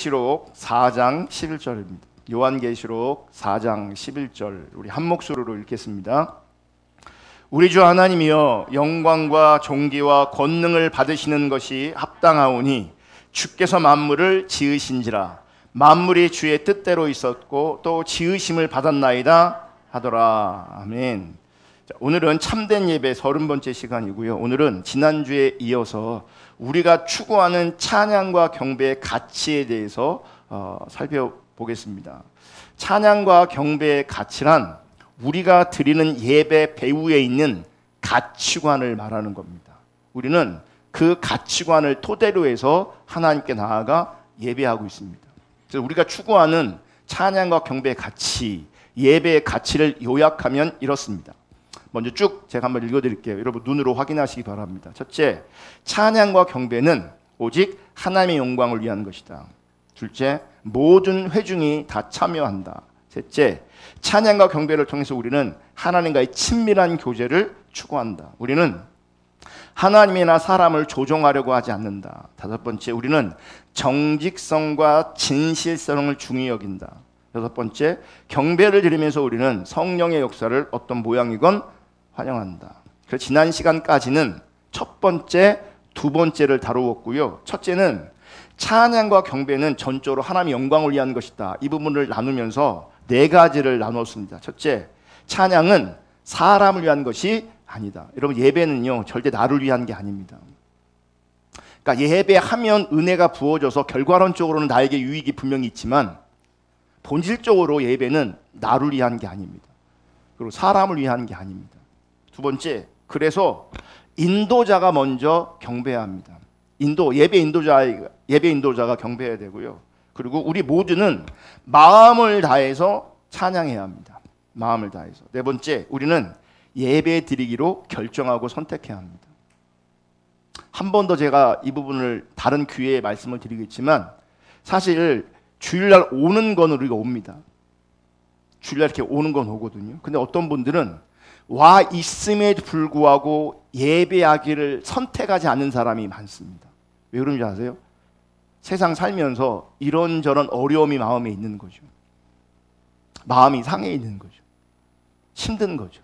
요한계시록 4장 11절입니다. 요한계시록 4장 11절 우리 한 목소리로 읽겠습니다. 우리 주 하나님이여 영광과 존귀와 권능을 받으시는 것이 합당하오니 주께서 만물을 지으신지라 만물이 주의 뜻대로 있었고 또 지으심을 받았나이다 하더라. 아멘. 자, 오늘은 참된 예배 30번째 시간이고요. 오늘은 지난주에 이어서 우리가 추구하는 찬양과 경배의 가치에 대해서 살펴보겠습니다. 찬양과 경배의 가치란 우리가 드리는 예배 배후에 있는 가치관을 말하는 겁니다. 우리는 그 가치관을 토대로 해서 하나님께 나아가 예배하고 있습니다. 그래서 우리가 추구하는 찬양과 경배의 가치, 예배의 가치를 요약하면 이렇습니다. 먼저 쭉 제가 한번 읽어드릴게요. 여러분 눈으로 확인하시기 바랍니다. 첫째, 찬양과 경배는 오직 하나님의 영광을 위한 것이다. 둘째, 모든 회중이 다 참여한다. 셋째, 찬양과 경배를 통해서 우리는 하나님과의 친밀한 교제를 추구한다. 우리는 하나님이나 사람을 조종하려고 하지 않는다. 다섯 번째, 우리는 정직성과 진실성을 중히 여긴다. 여섯 번째, 경배를 드리면서 우리는 성령의 역사를 어떤 모양이건 환영한다. 그래서 지난 시간까지는 첫 번째, 두 번째를 다루었고요. 첫째는 찬양과 경배는 전적으로 하나님의 영광을 위한 것이다. 이 부분을 나누면서 네 가지를 나눴습니다. 첫째, 찬양은 사람을 위한 것이 아니다. 여러분 예배는요 절대 나를 위한 게 아닙니다. 그러니까 예배하면 은혜가 부어져서 결과론적으로는 나에게 유익이 분명히 있지만 본질적으로 예배는 나를 위한 게 아닙니다. 그리고 사람을 위한 게 아닙니다. 두 번째, 그래서 인도자가 먼저 경배해야 합니다. 예배 인도자가 경배해야 되고요. 그리고 우리 모두는 마음을 다해서 찬양해야 합니다. 마음을 다해서. 네 번째, 우리는 예배 드리기로 결정하고 선택해야 합니다. 한 번 더 제가 이 부분을 다른 기회에 말씀을 드리겠지만 사실 주일날 오는 건 우리가 옵니다. 주일날 이렇게 오는 건 오거든요. 근데 어떤 분들은 와 있음에도 불구하고 예배하기를 선택하지 않는 사람이 많습니다. 왜 그런지 아세요? 세상 살면서 이런저런 어려움이 마음에 있는 거죠. 마음이 상해 있는 거죠. 힘든 거죠.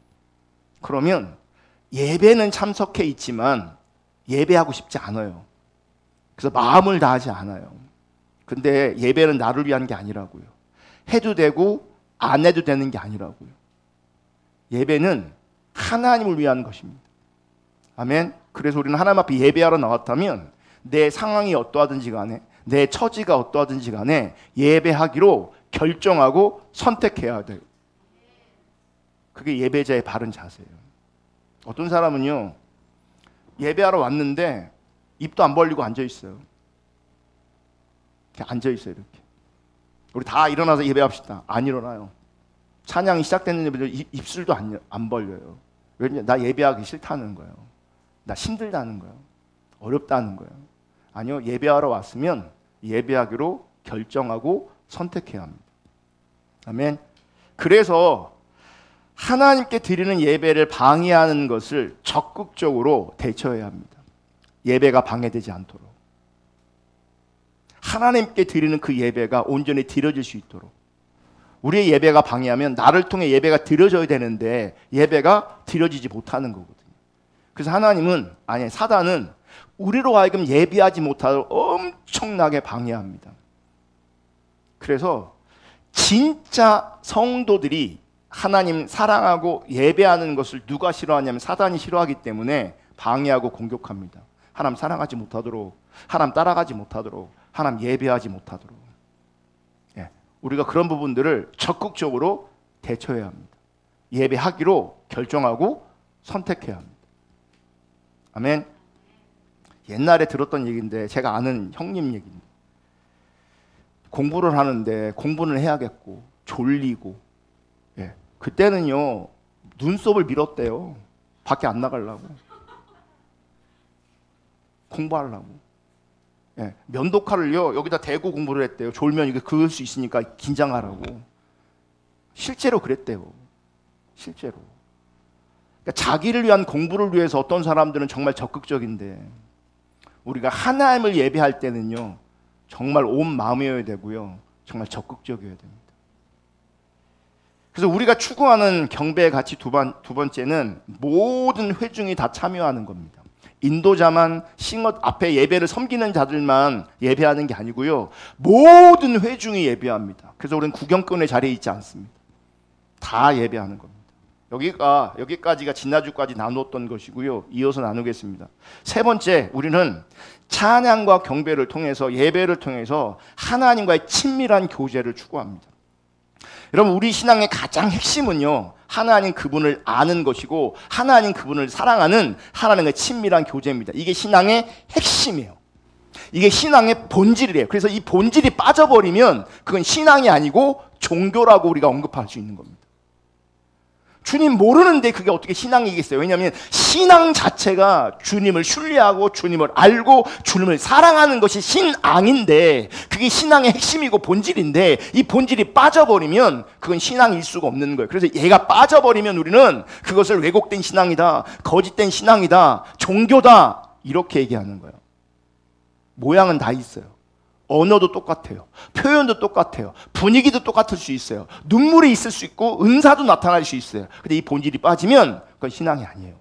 그러면 예배는 참석해 있지만 예배하고 싶지 않아요. 그래서 마음을 다하지 않아요. 근데 예배는 나를 위한 게 아니라고요. 해도 되고 안 해도 되는 게 아니라고요. 예배는 하나님을 위한 것입니다. 아멘. 그래서 우리는 하나님 앞에 예배하러 나왔다면 내 상황이 어떠하든지 간에 내 처지가 어떠하든지 간에 예배하기로 결정하고 선택해야 돼요. 그게 예배자의 바른 자세예요. 어떤 사람은요 예배하러 왔는데 입도 안 벌리고 앉아있어요. 그냥 앉아있어요. 이렇게. 우리 다 일어나서 예배합시다. 안 일어나요. 찬양이 시작됐는데 입술도 안 벌려요. 왜냐? 나 예배하기 싫다는 거예요. 나 힘들다는 거예요. 어렵다는 거예요. 아니요, 예배하러 왔으면 예배하기로 결정하고 선택해야 합니다. 아멘. 그래서 하나님께 드리는 예배를 방해하는 것을 적극적으로 대처해야 합니다. 예배가 방해되지 않도록. 하나님께 드리는 그 예배가 온전히 드려질 수 있도록. 우리의 예배가 방해하면 나를 통해 예배가 드려져야 되는데 예배가 드려지지 못하는 거거든요. 그래서 사단은 우리로 하여금 예배하지 못하도록 엄청나게 방해합니다. 그래서 진짜 성도들이 하나님 사랑하고 예배하는 것을 누가 싫어하냐면 사단이 싫어하기 때문에 방해하고 공격합니다. 하나님 사랑하지 못하도록, 하나님 따라가지 못하도록, 하나님 예배하지 못하도록. 우리가 그런 부분들을 적극적으로 대처해야 합니다. 예배하기로 결정하고 선택해야 합니다. 아멘. 옛날에 들었던 얘기인데 제가 아는 형님 얘기입니다. 공부를 하는데 공부는 해야겠고 졸리고 그때는요 눈썹을 밀었대요. 밖에 안 나가려고. 공부하려고. 면도칼을요 여기다 대고 공부를 했대요. 졸면 이게 그을 수 있으니까 긴장하라고. 실제로 그랬대요. 실제로. 그러니까 자기를 위한 공부를 위해서 어떤 사람들은 정말 적극적인데 우리가 하나님을 예배할 때는요 정말 온 마음이어야 되고요. 정말 적극적이어야 됩니다. 그래서 우리가 추구하는 경배의 가치 두 번째는 모든 회중이 다 참여하는 겁니다. 인도자만 싱어 앞에 예배를 섬기는 자들만 예배하는 게 아니고요. 모든 회중이 예배합니다. 그래서 우리는 구경꾼의 자리에 있지 않습니다. 다 예배하는 겁니다. 여기까지가 지난주까지 나누었던 것이고요. 이어서 나누겠습니다. 세 번째, 우리는 찬양과 경배를 통해서, 예배를 통해서 하나님과의 친밀한 교제를 추구합니다. 여러분, 우리 신앙의 가장 핵심은요, 하나님 그분을 아는 것이고 하나님 그분을 사랑하는 하나님의 친밀한 교제입니다. 이게 신앙의 핵심이에요. 이게 신앙의 본질이에요. 그래서 이 본질이 빠져버리면 그건 신앙이 아니고 종교라고 우리가 언급할 수 있는 겁니다. 주님 모르는데 그게 어떻게 신앙이겠어요? 왜냐하면 신앙 자체가 주님을 신뢰하고 주님을 알고 주님을 사랑하는 것이 신앙인데, 그게 신앙의 핵심이고 본질인데, 이 본질이 빠져버리면 그건 신앙일 수가 없는 거예요. 그래서 얘가 빠져버리면 우리는 그것을 왜곡된 신앙이다, 거짓된 신앙이다, 종교다, 이렇게 얘기하는 거예요. 모양은 다 있어요. 언어도 똑같아요. 표현도 똑같아요. 분위기도 똑같을 수 있어요. 눈물이 있을 수 있고 은사도 나타날 수 있어요. 근데 이 본질이 빠지면 그건 신앙이 아니에요.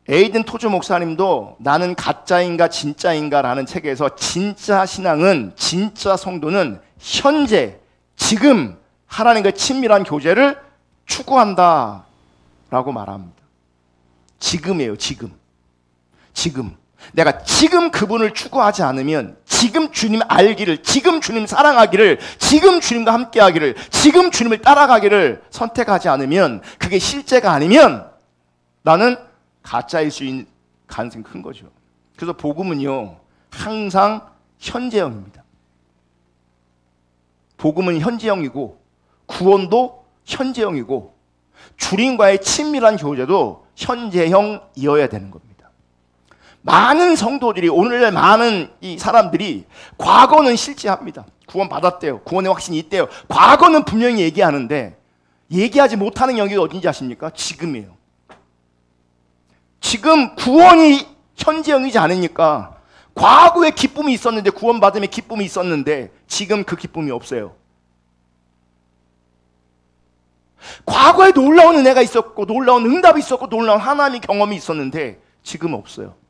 에이든 토주 목사님도 나는 가짜인가 진짜인가 라는 책에서 진짜 신앙은, 진짜 성도는 현재, 지금 하나님과 친밀한 교제를 추구한다 라고 말합니다. 지금이에요. 지금 내가 지금 그분을 추구하지 않으면, 지금 주님 알기를, 지금 주님 사랑하기를, 지금 주님과 함께하기를, 지금 주님을 따라가기를 선택하지 않으면, 그게 실제가 아니면 나는 가짜일 수 있는 가능성이 큰 거죠. 그래서 복음은요, 항상 현재형입니다. 복음은 현재형이고 구원도 현재형이고 주님과의 친밀한 교제도 현재형이어야 되는 겁니다. 많은 성도들이, 오늘날 많은 이 사람들이 과거는 실제합니다. 구원 받았대요. 구원의 확신이 있대요. 과거는 분명히 얘기하는데 얘기하지 못하는 영역이 어딘지 아십니까? 지금이에요. 지금 구원이 현재형이지 않으니까, 과거에 기쁨이 있었는데, 구원받음의 기쁨이 있었는데 지금 그 기쁨이 없어요. 과거에 놀라운 은혜가 있었고 놀라운 응답이 있었고 놀라운 하나님의 경험이 있었는데 지금은 없어요.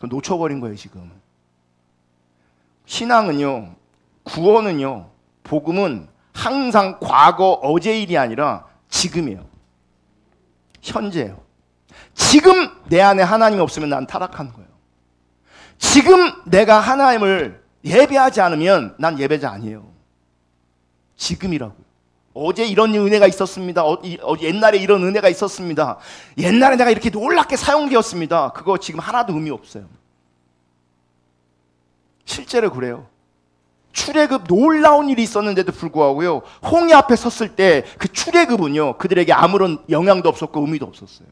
놓쳐버린 거예요. 지금 신앙은요, 구원은요, 복음은 항상 과거, 어제 일이 아니라 지금이에요. 현재예요. 지금 내 안에 하나님이 없으면 난 타락한 거예요. 지금 내가 하나님을 예배하지 않으면 난 예배자 아니에요. 지금이라고요. 어제 이런 은혜가 있었습니다. 옛날에 이런 은혜가 있었습니다. 옛날에 내가 이렇게 놀랍게 사용되었습니다. 그거 지금 하나도 의미 없어요. 실제로 그래요. 출애굽 놀라운 일이 있었는데도 불구하고요, 홍해 앞에 섰을 때 그 출애굽은요, 그들에게 아무런 영향도 없었고 의미도 없었어요.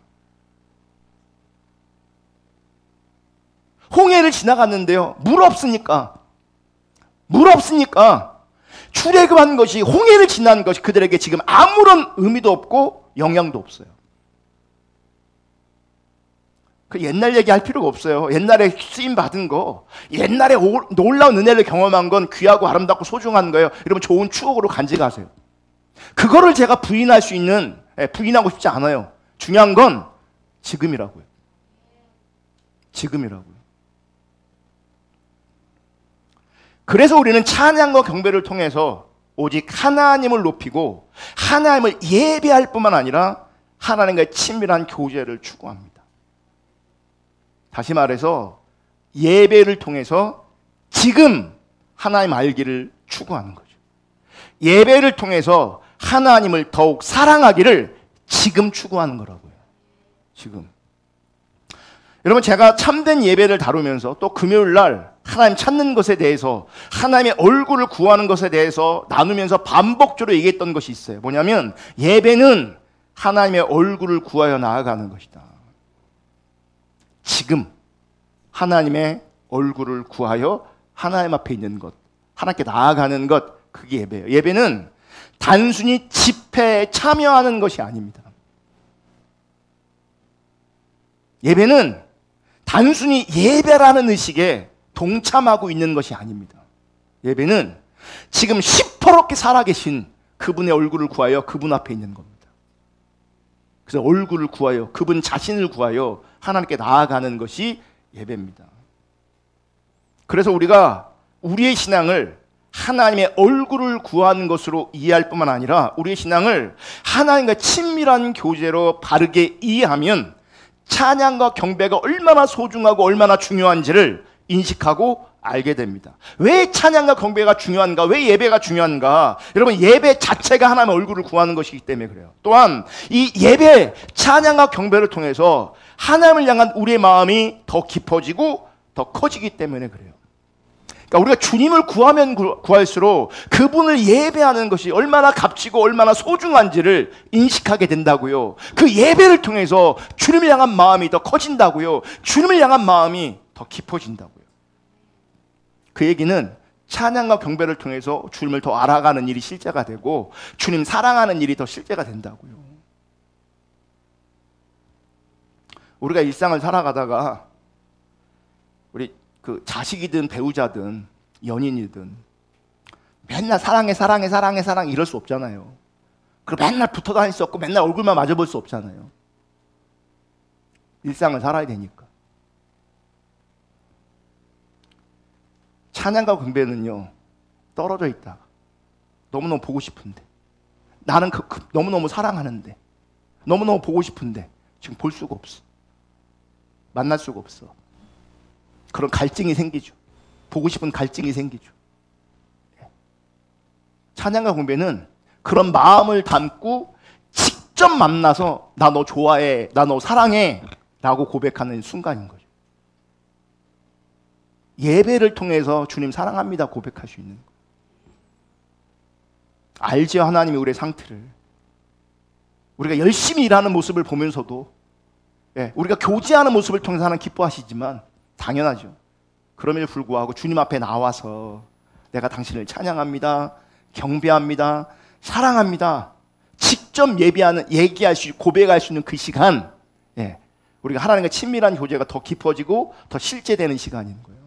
홍해를 지나갔는데요, 물 없으니까 출애굽한 것이, 홍해를 지난 것이 그들에게 지금 아무런 의미도 없고 영향도 없어요. 그 옛날 얘기할 필요가 없어요. 옛날에 쓰임 받은 거, 옛날에 놀라운 은혜를 경험한 건 귀하고 아름답고 소중한 거예요. 여러분, 좋은 추억으로 간직하세요. 그거를 제가 부인하고 싶지 않아요. 중요한 건 지금이라고요. 지금이라고요. 그래서 우리는 찬양과 경배를 통해서 오직 하나님을 높이고 하나님을 예배할 뿐만 아니라 하나님과의 친밀한 교제를 추구합니다. 다시 말해서 예배를 통해서 지금 하나님 알기를 추구하는 거죠. 예배를 통해서 하나님을 더욱 사랑하기를 지금 추구하는 거라고요. 지금. 여러분, 제가 참된 예배를 다루면서 또 금요일 날 하나님 찾는 것에 대해서, 하나님의 얼굴을 구하는 것에 대해서 나누면서 반복적으로 얘기했던 것이 있어요. 뭐냐면 예배는 하나님의 얼굴을 구하여 나아가는 것이다. 지금 하나님의 얼굴을 구하여 하나님 앞에 있는 것, 하나님께 나아가는 것, 그게 예배예요. 예배는 단순히 집회에 참여하는 것이 아닙니다. 예배는 단순히 예배라는 의식에 동참하고 있는 것이 아닙니다. 예배는 지금 시퍼렇게 살아계신 그분의 얼굴을 구하여 그분 앞에 있는 겁니다. 그래서 얼굴을 구하여 그분 자신을 구하여 하나님께 나아가는 것이 예배입니다. 그래서 우리가 우리의 신앙을 하나님의 얼굴을 구하는 것으로 이해할 뿐만 아니라 우리의 신앙을 하나님과 친밀한 교제로 바르게 이해하면 찬양과 경배가 얼마나 소중하고 얼마나 중요한지를 인식하고 알게 됩니다. 왜 찬양과 경배가 중요한가? 왜 예배가 중요한가? 여러분, 예배 자체가 하나님의 얼굴을 구하는 것이기 때문에 그래요. 또한 이 예배, 찬양과 경배를 통해서 하나님을 향한 우리의 마음이 더 깊어지고 더 커지기 때문에 그래요. 그러니까 우리가 주님을 구하면 구할수록 그분을 예배하는 것이 얼마나 값지고 얼마나 소중한지를 인식하게 된다고요. 그 예배를 통해서 주님을 향한 마음이 더 커진다고요. 주님을 향한 마음이 더 깊어진다고요. 그 얘기는 찬양과 경배를 통해서 주님을 더 알아가는 일이 실제가 되고 주님 사랑하는 일이 더 실제가 된다고요. 우리가 일상을 살아가다가 우리 그 자식이든 배우자든 연인이든 맨날 사랑해 사랑해 사랑해 사랑해 이럴 수 없잖아요. 그리고 맨날 붙어 다닐 수 없고 맨날 얼굴만 마주볼 수 없잖아요. 일상을 살아야 되니까. 찬양과 경배는요, 떨어져 있다가 너무너무 보고 싶은데, 나는 너무너무 사랑하는데, 너무너무 보고 싶은데 지금 볼 수가 없어. 만날 수가 없어. 그런 갈증이 생기죠. 보고 싶은 갈증이 생기죠. 찬양과 경배는 그런 마음을 담고 직접 만나서 나 너 좋아해, 나 너 사랑해 라고 고백하는 순간인 거죠. 예배를 통해서 주님 사랑합니다 고백할 수 있는 거예요. 알죠, 하나님이 우리의 상태를. 우리가 열심히 일하는 모습을 보면서도 우리가 교제하는 모습을 통해서 하나님 기뻐하시지만 당연하죠. 그럼에도 불구하고 주님 앞에 나와서 내가 당신을 찬양합니다, 경배합니다, 사랑합니다 직접 얘기할 수, 고백할 수 있는 그 시간, 우리가 하나님과 친밀한 교제가 더 깊어지고 더 실제되는 시간인 거예요.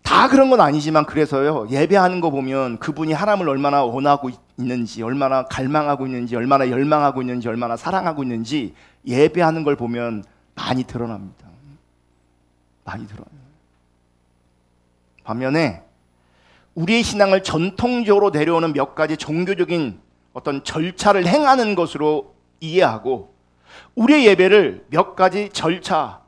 다 그런 건 아니지만 그래서요, 예배하는 거 보면 그분이 하나님을 얼마나 원하고 있는지, 얼마나 갈망하고 있는지, 얼마나 열망하고 있는지, 얼마나 사랑하고 있는지 예배하는 걸 보면 많이 드러납니다. 많이 드러나요. 반면에 우리의 신앙을 전통적으로 내려오는 몇 가지 종교적인 어떤 절차를 행하는 것으로 이해하고 우리의 예배를 몇 가지 절차,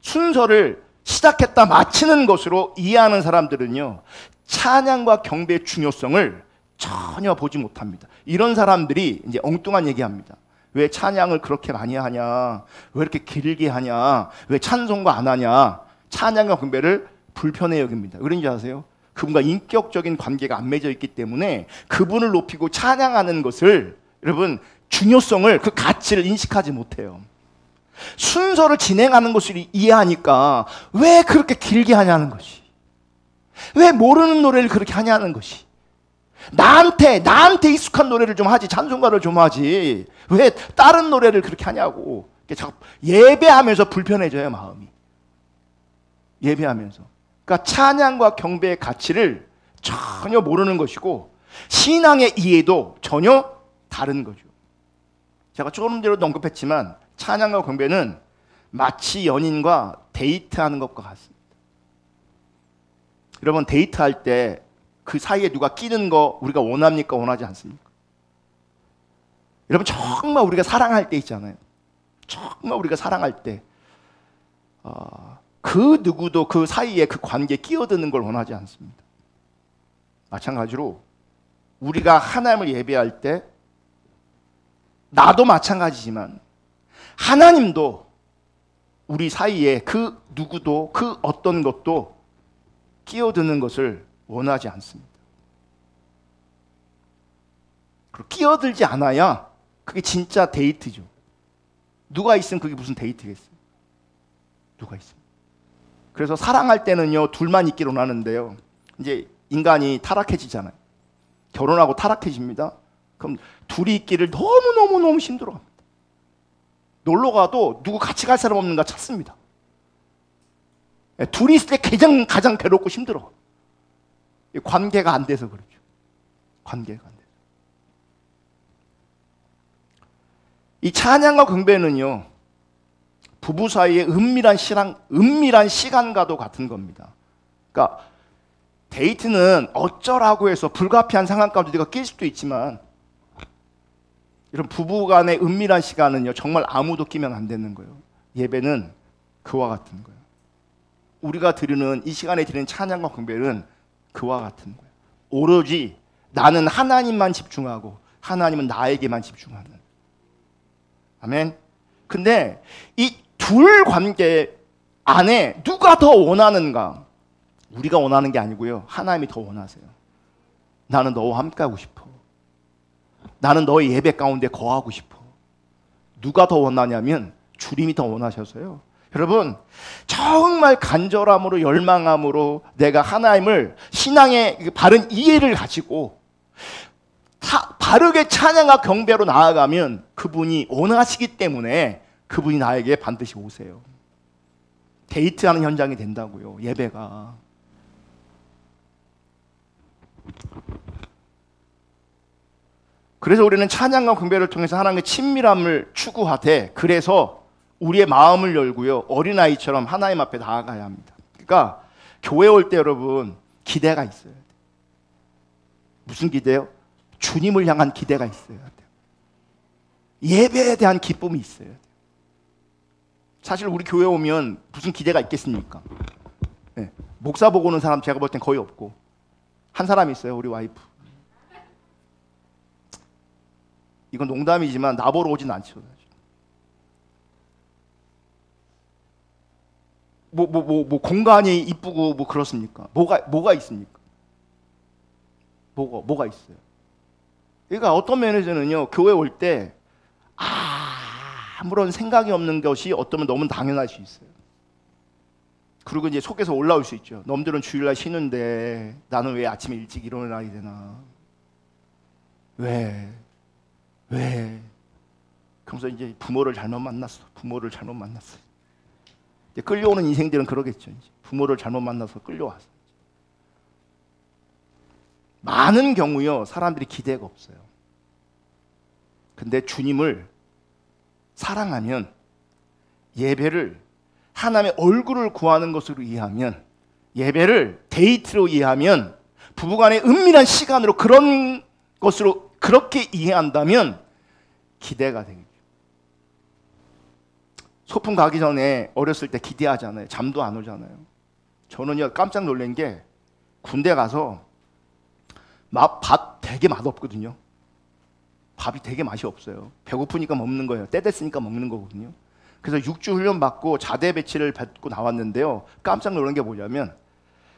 순서를 시작했다 마치는 것으로 이해하는 사람들은요, 찬양과 경배의 중요성을 전혀 보지 못합니다. 이런 사람들이 이제 엉뚱한 얘기합니다. 왜 찬양을 그렇게 많이 하냐? 왜 이렇게 길게 하냐? 왜 찬송가 안 하냐? 찬양과 경배를 불편해 여깁니다. 그런지 아세요? 그분과 인격적인 관계가 안 맺어 있기 때문에 그분을 높이고 찬양하는 것을, 여러분, 중요성을, 그 가치를 인식하지 못해요. 순서를 진행하는 것을 이해하니까 왜 그렇게 길게 하냐는 것이, 왜 모르는 노래를 그렇게 하냐는 것이, 나한테 익숙한 노래를 좀 하지, 찬송가를 좀 하지 왜 다른 노래를 그렇게 하냐고. 자꾸 예배하면서 불편해져요, 마음이. 예배하면서. 그러니까 찬양과 경배의 가치를 전혀 모르는 것이고 신앙의 이해도 전혀 다른 거죠. 제가 조금 전에도 언급했지만 찬양과 경배는 마치 연인과 데이트하는 것과 같습니다. 여러분, 데이트할 때 그 사이에 누가 끼는 거 우리가 원합니까? 원하지 않습니까? 여러분, 정말 우리가 사랑할 때 있잖아요. 정말 우리가 사랑할 때 그 누구도 그 사이에 그 관계에 끼어드는 걸 원하지 않습니다. 마찬가지로 우리가 하나님을 예배할 때 나도 마찬가지지만 하나님도 우리 사이에 그 누구도 그 어떤 것도 끼어드는 것을 원하지 않습니다. 그리고 끼어들지 않아야 그게 진짜 데이트죠. 누가 있으면 그게 무슨 데이트겠어요? 누가 있으면. 그래서 사랑할 때는요, 둘만 있기로 하는데요, 이제 인간이 타락해지잖아요. 결혼하고 타락해집니다. 그럼 둘이 있기를 너무너무 힘들어합니다. 놀러 가도 누구 같이 갈 사람 없는가 찾습니다. 둘이 있을 때 가장 괴롭고 힘들어. 관계가 안 돼서 그렇죠. 관계가 안 돼서. 이 찬양과 경배는요, 부부 사이의 은밀한 시간과도 같은 겁니다. 그러니까 데이트는 어쩌라고 해서 불가피한 상황 가운데 네가 낄 수도 있지만, 이런 부부 간의 은밀한 시간은요, 정말 아무도 끼면 안 되는 거예요. 예배는 그와 같은 거예요. 우리가 드리는 이 시간에 드리는 찬양과 경배는 그와 같은 거예요. 오로지 나는 하나님만 집중하고 하나님은 나에게만 집중하는. 아멘. 근데 이 둘 관계 안에 누가 더 원하는가? 우리가 원하는 게 아니고요, 하나님이 더 원하세요. 나는 너와 함께하고 싶어. 나는 너의 예배 가운데 거하고 싶어. 누가 더 원하냐면 주님이 더 원하셔서요. 여러분, 정말 간절함으로 열망함으로 내가 하나님을 신앙의 바른 이해를 가지고 바르게 찬양과 경배로 나아가면 그분이 원하시기 때문에 그분이 나에게 반드시 오세요. 데이트하는 현장이 된다고요, 예배가. 그래서 우리는 찬양과 경배를 통해서 하나님의 친밀함을 추구하되, 그래서 우리의 마음을 열고요, 어린아이처럼 하나님 앞에 나아가야 합니다. 그러니까 교회 올 때 여러분 기대가 있어요. 무슨 기대요? 주님을 향한 기대가 있어야 돼요. 예배에 대한 기쁨이 있어야 돼요. 사실 우리 교회 오면 무슨 기대가 있겠습니까? 네. 목사 보고 오는 사람 제가 볼 땐 거의 없고, 한 사람 있어요, 우리 와이프. 이건 농담이지만 나보러 오진 않죠. 공간이 이쁘고 뭐 그렇습니까? 뭐가 있습니까? 뭐가 있어요? 그러니까 어떤 면에서는요, 교회 올 때 아무런 생각이 없는 것이 어쩌면 너무 당연할 수 있어요. 그리고 이제 속에서 올라올 수 있죠. 놈들은 주일날 쉬는데 나는 왜 아침에 일찍 일어나야 되나? 왜? 그러면서 이제 부모를 잘못 만났어. 이제 끌려오는 인생들은 그러겠죠. 이제 부모를 잘못 만나서 끌려와서. 많은 경우요, 사람들이 기대가 없어요. 근데 주님을 사랑하면, 예배를 하나님의 얼굴을 구하는 것으로 이해하면, 예배를 데이트로 이해하면, 부부간의 은밀한 시간으로 그런 것으로 그렇게 이해한다면 기대가 되겠죠. 소풍 가기 전에 어렸을 때 기대하잖아요. 잠도 안 오잖아요. 저는요, 깜짝 놀란 게, 군대 가서 밥 되게 맛없거든요. 밥이 되게 맛이 없어요. 배고프니까 먹는 거예요. 때 됐으니까 먹는 거거든요. 그래서 6주 훈련 받고 자대 배치를 받고 나왔는데요, 깜짝 놀란 게 뭐냐면,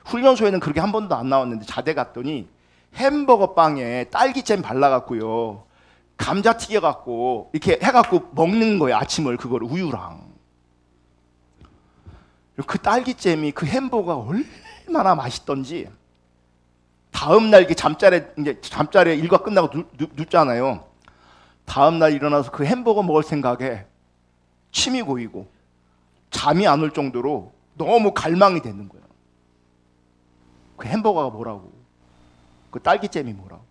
훈련소에는 그렇게 한 번도 안 나왔는데 자대 갔더니 햄버거 빵에 딸기잼 발라갖고요, 감자 튀겨갖고 이렇게 해갖고 먹는 거예요. 아침을 그걸 우유랑. 그 딸기잼이 그 햄버거가 얼마나 맛있던지, 다음날 이게 잠자리에 일과 끝나고 눕잖아요. 다음날 일어나서 그 햄버거 먹을 생각에 침이 고이고 잠이 안 올 정도로 너무 갈망이 되는 거예요. 그 햄버거가 뭐라고, 그 딸기잼이 뭐라고.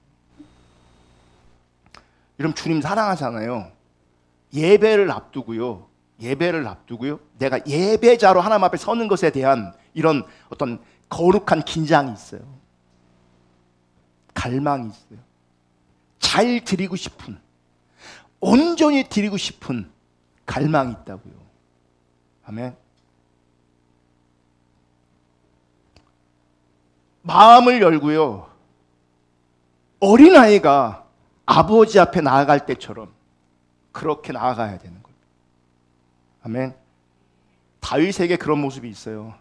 여러분, 주님 사랑하잖아요. 예배를 앞두고요, 내가 예배자로 하나님 앞에 서는 것에 대한 이런 어떤 거룩한 긴장이 있어요. 갈망이 있어요. 잘 드리고 싶은, 온전히 드리고 싶은 갈망이 있다고요. 아멘. 마음을 열고요, 어린아이가 아버지 앞에 나아갈 때처럼 그렇게 나아가야 되는 거예요. 아멘. 다윗에게 그런 모습이 있어요.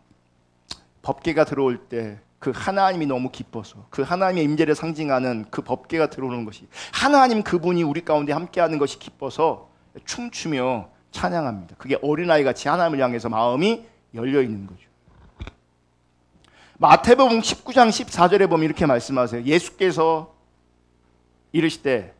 법궤가 들어올 때 그 하나님이 너무 기뻐서, 그 하나님의 임재를 상징하는 그 법궤가 들어오는 것이, 하나님 그분이 우리 가운데 함께하는 것이 기뻐서 춤추며 찬양합니다. 그게 어린아이같이 하나님을 향해서 마음이 열려 있는 거죠. 마태복음 19장 14절에 보면 이렇게 말씀하세요. 예수께서 이르시되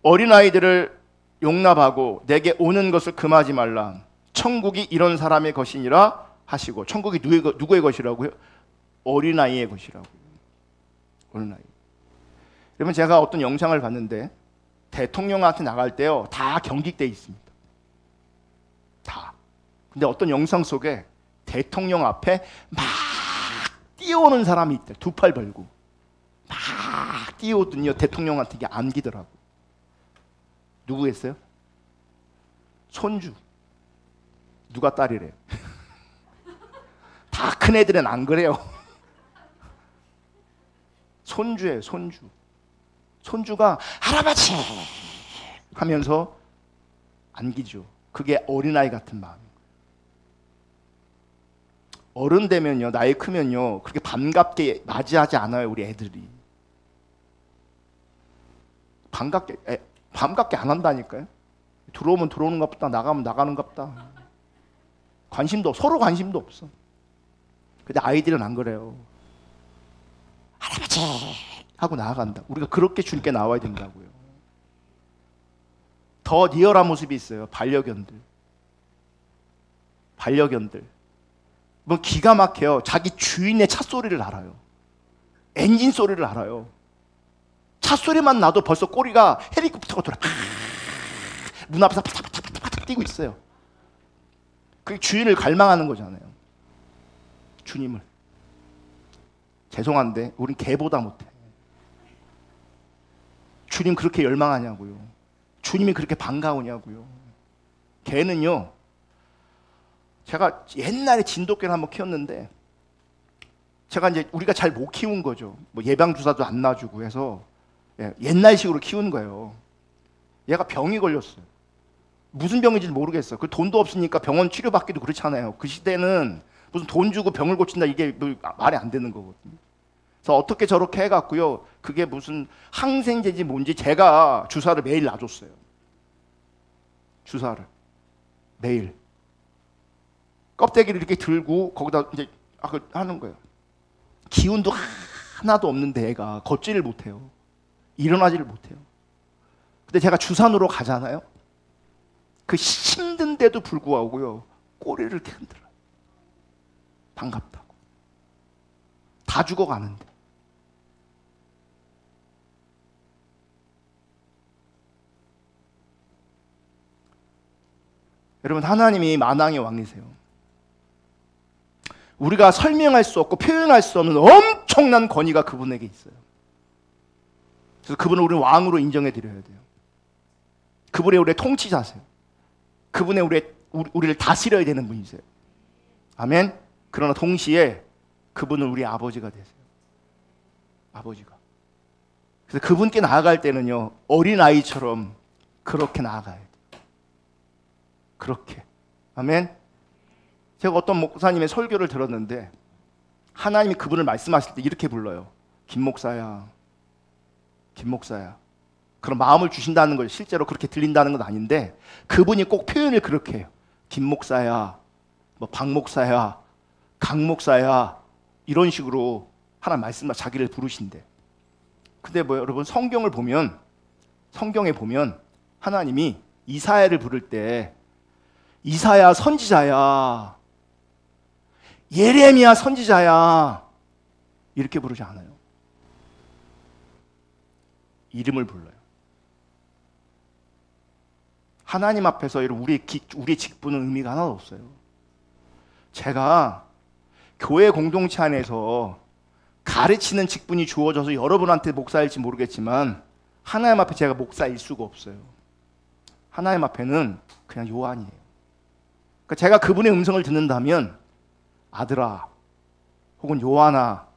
어린아이들을 용납하고 내게 오는 것을 금하지 말라. 천국이 이런 사람의 것이니라 하시고. 천국이 누구의 것이라고요? 어린아이의 것이라고요. 어린아이. 여러분, 제가 어떤 영상을 봤는데 대통령한테 나갈 때요, 다 경직돼 있습니다. 다. 근데 어떤 영상 속에 대통령 앞에 막 뛰어오는 사람이 있대. 두 팔 벌고 막 뛰어오더니요, 대통령한테 이게 안기더라고. 누구겠어요? 손주. 누가 딸이래요? 다 큰 애들은 안 그래요. 손주예요, 손주. 손주가 할아버지 하면서 안기죠. 그게 어린아이 같은 마음. 어른 되면요, 나이 크면요, 그렇게 반갑게 맞이하지 않아요, 우리 애들이. 반갑게 안 한다니까요. 들어오면 들어오는 것보다 나가면 나가는 것보다 서로 관심도 없어. 근데 아이들은 안 그래요. 할아버지 하고 나아간다. 우리가 그렇게 주님께 나와야 된다고요. 더 리얼한 모습이 있어요. 반려견들. 뭐 기가 막혀요. 자기 주인의 차 소리를 알아요. 엔진 소리를 알아요. 차 소리만 나도 벌써 꼬리가 헬리콥터가 돌아. 문 앞에서 파닥파닥 뛰고 있어요. 그게 주인을 갈망하는 거잖아요. 주님을. 죄송한데 우린 개보다 못해. 주님 그렇게 열망하냐고요. 주님이 그렇게 반가우냐고요. 개는요, 제가 옛날에 진돗개를 한번 키웠는데, 제가 이제 우리가 잘 못 키운 거죠. 뭐 예방주사도 안 놔주고 해서 옛날식으로 키운 거예요. 얘가 병이 걸렸어요. 무슨 병인지 모르겠어요. 그 돈도 없으니까 병원 치료받기도 그렇잖아요. 그 시대는 무슨 돈 주고 병을 고친다, 이게 뭐 말이 안 되는 거거든요. 그래서 어떻게 저렇게 해갖고요, 그게 무슨 항생제인지 뭔지 제가 주사를 매일 놔줬어요. 주사를 매일. 껍데기를 이렇게 들고 거기다 이제 하는 거예요. 기운도 하나도 없는데 애가 걷지를 못해요. 일어나지를 못해요. 근데 제가 주산으로 가잖아요. 그 힘든데도 불구하고요, 꼬리를 이렇게 흔들어요. 반갑다고. 다 죽어가는데. 여러분, 하나님이 만왕의 왕이세요. 우리가 설명할 수 없고 표현할 수 없는 엄청난 권위가 그분에게 있어요. 그래서 그분을 우리 왕으로 인정해 드려야 돼요. 그분의 우리의 통치자세요. 그분의 우리를 다스려야 되는 분이세요. 아멘. 그러나 동시에 그분은 우리 아버지가 되세요. 아버지가. 그래서 그분께 나아갈 때는요, 어린아이처럼 그렇게 나아가야 돼요. 그렇게. 아멘. 제가 어떤 목사님의 설교를 들었는데, 하나님이 그분을 말씀하실 때 이렇게 불러요. 김 목사야, 김 목사야. 그런 마음을 주신다는 걸 실제로 그렇게 들린다는 건 아닌데, 그분이 꼭 표현을 그렇게 해요. 김 목사야, 뭐 박 목사야, 강 목사야, 이런 식으로 하나님 말씀을 자기를 부르신대. 근데 뭐 여러분, 성경에 보면 하나님이 이사야를 부를 때 이사야 선지자야, 예레미야 선지자야, 이렇게 부르지 않아요. 이름을 불러요. 하나님 앞에서 우리의 직분은 의미가 하나도 없어요. 제가 교회 공동체 안에서 가르치는 직분이 주어져서 여러분한테 목사일지 모르겠지만, 하나님 앞에 제가 목사일 수가 없어요. 하나님 앞에는 그냥 요한이에요. 그러니까 제가 그분의 음성을 듣는다면 아들아 혹은 요한아,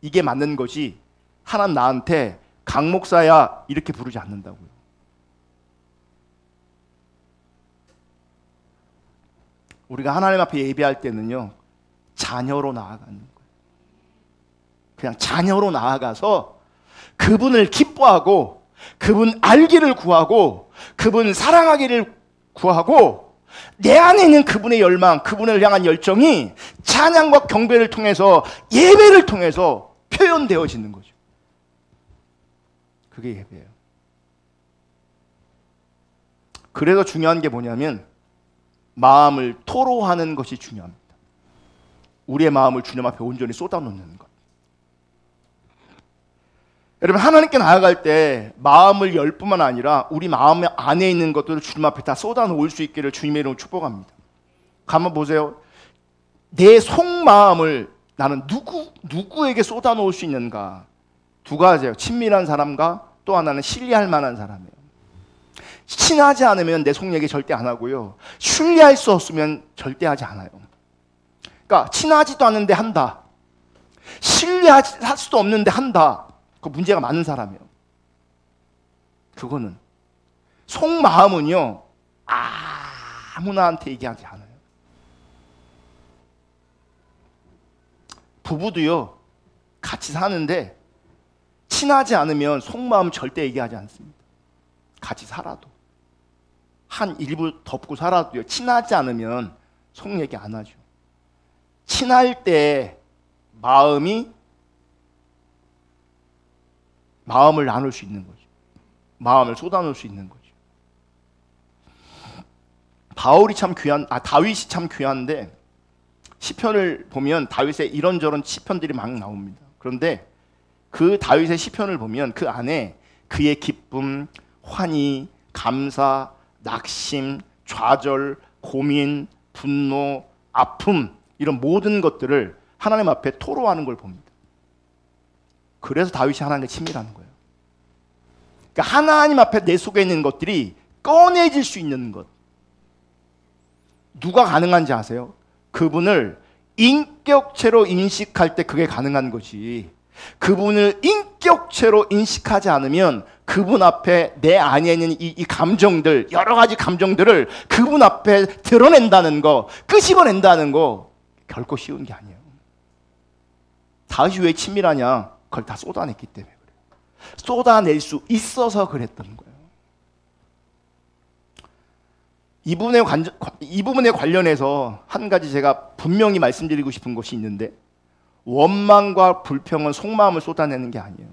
이게 맞는 거지, 하나님 나한테 강 목사야 이렇게 부르지 않는다고요. 우리가 하나님 앞에 예배할 때는요, 자녀로 나아가는 거예요. 그냥 자녀로 나아가서 그분을 기뻐하고, 그분 알기를 구하고, 그분 사랑하기를 구하고, 내 안에 있는 그분의 열망, 그분을 향한 열정이 찬양과 경배를 통해서, 예배를 통해서 표현되어지는 거죠. 그게 예배예요. 그래서 중요한 게 뭐냐면 마음을 토로하는 것이 중요합니다. 우리의 마음을 주님 앞에 온전히 쏟아놓는 것. 여러분, 하나님께 나아갈 때 마음을 열 뿐만 아니라 우리 마음 안에 있는 것들을 주님 앞에 다 쏟아놓을 수 있기를 주님의 이름으로 축복합니다. 가만 보세요. 내 속마음을 나는 누구에게 쏟아놓을 수 있는가? 두 가지예요. 친밀한 사람과 또 하나는 신뢰할 만한 사람이에요. 친하지 않으면 내 속 얘기 절대 안 하고요. 신뢰할 수 없으면 절대 하지 않아요. 그러니까 친하지도 않은데 한다. 신뢰할 수도 없는데 한다. 그 문제가 많은 사람이에요. 그거는 속마음은요 아무나한테 얘기하지 않아요. 부부도요 같이 사는데 친하지 않으면 속마음 절대 얘기하지 않습니다. 같이 살아도 한 일부 덮고 살아도요 친하지 않으면 속 얘기 안 하죠. 친할 때 마음을 나눌 수 있는 거죠. 마음을 쏟아놓을 수 있는 거죠. 다윗이 참 귀한데 시편을 보면 다윗의 이런저런 시편들이 막 나옵니다. 그런데 그 다윗의 시편을 보면 그 안에 그의 기쁨, 환희, 감사, 낙심, 좌절, 고민, 분노, 아픔 이런 모든 것들을 하나님 앞에 토로하는 걸 봅니다. 그래서 다윗이 하나님과 친밀하는 거예요. 그러니까 하나님 앞에 내 속에 있는 것들이 꺼내질 수 있는 것. 누가 가능한지 아세요? 그분을 인격체로 인식할 때 그게 가능한 거지. 그분을 인격체로 인식하지 않으면 그분 앞에 내 안에 있는 이 감정들, 여러 가지 감정들을 그분 앞에 드러낸다는 거, 끄집어낸다는 거 결코 쉬운 게 아니에요. 다윗이 왜 친밀하냐? 그걸 다 쏟아냈기 때문에 그래요. 쏟아낼 수 있어서 그랬던 거예요. 이 부분에 관련해서 한 가지 제가 분명히 말씀드리고 싶은 것이 있는데, 원망과 불평은 속마음을 쏟아내는 게 아니에요.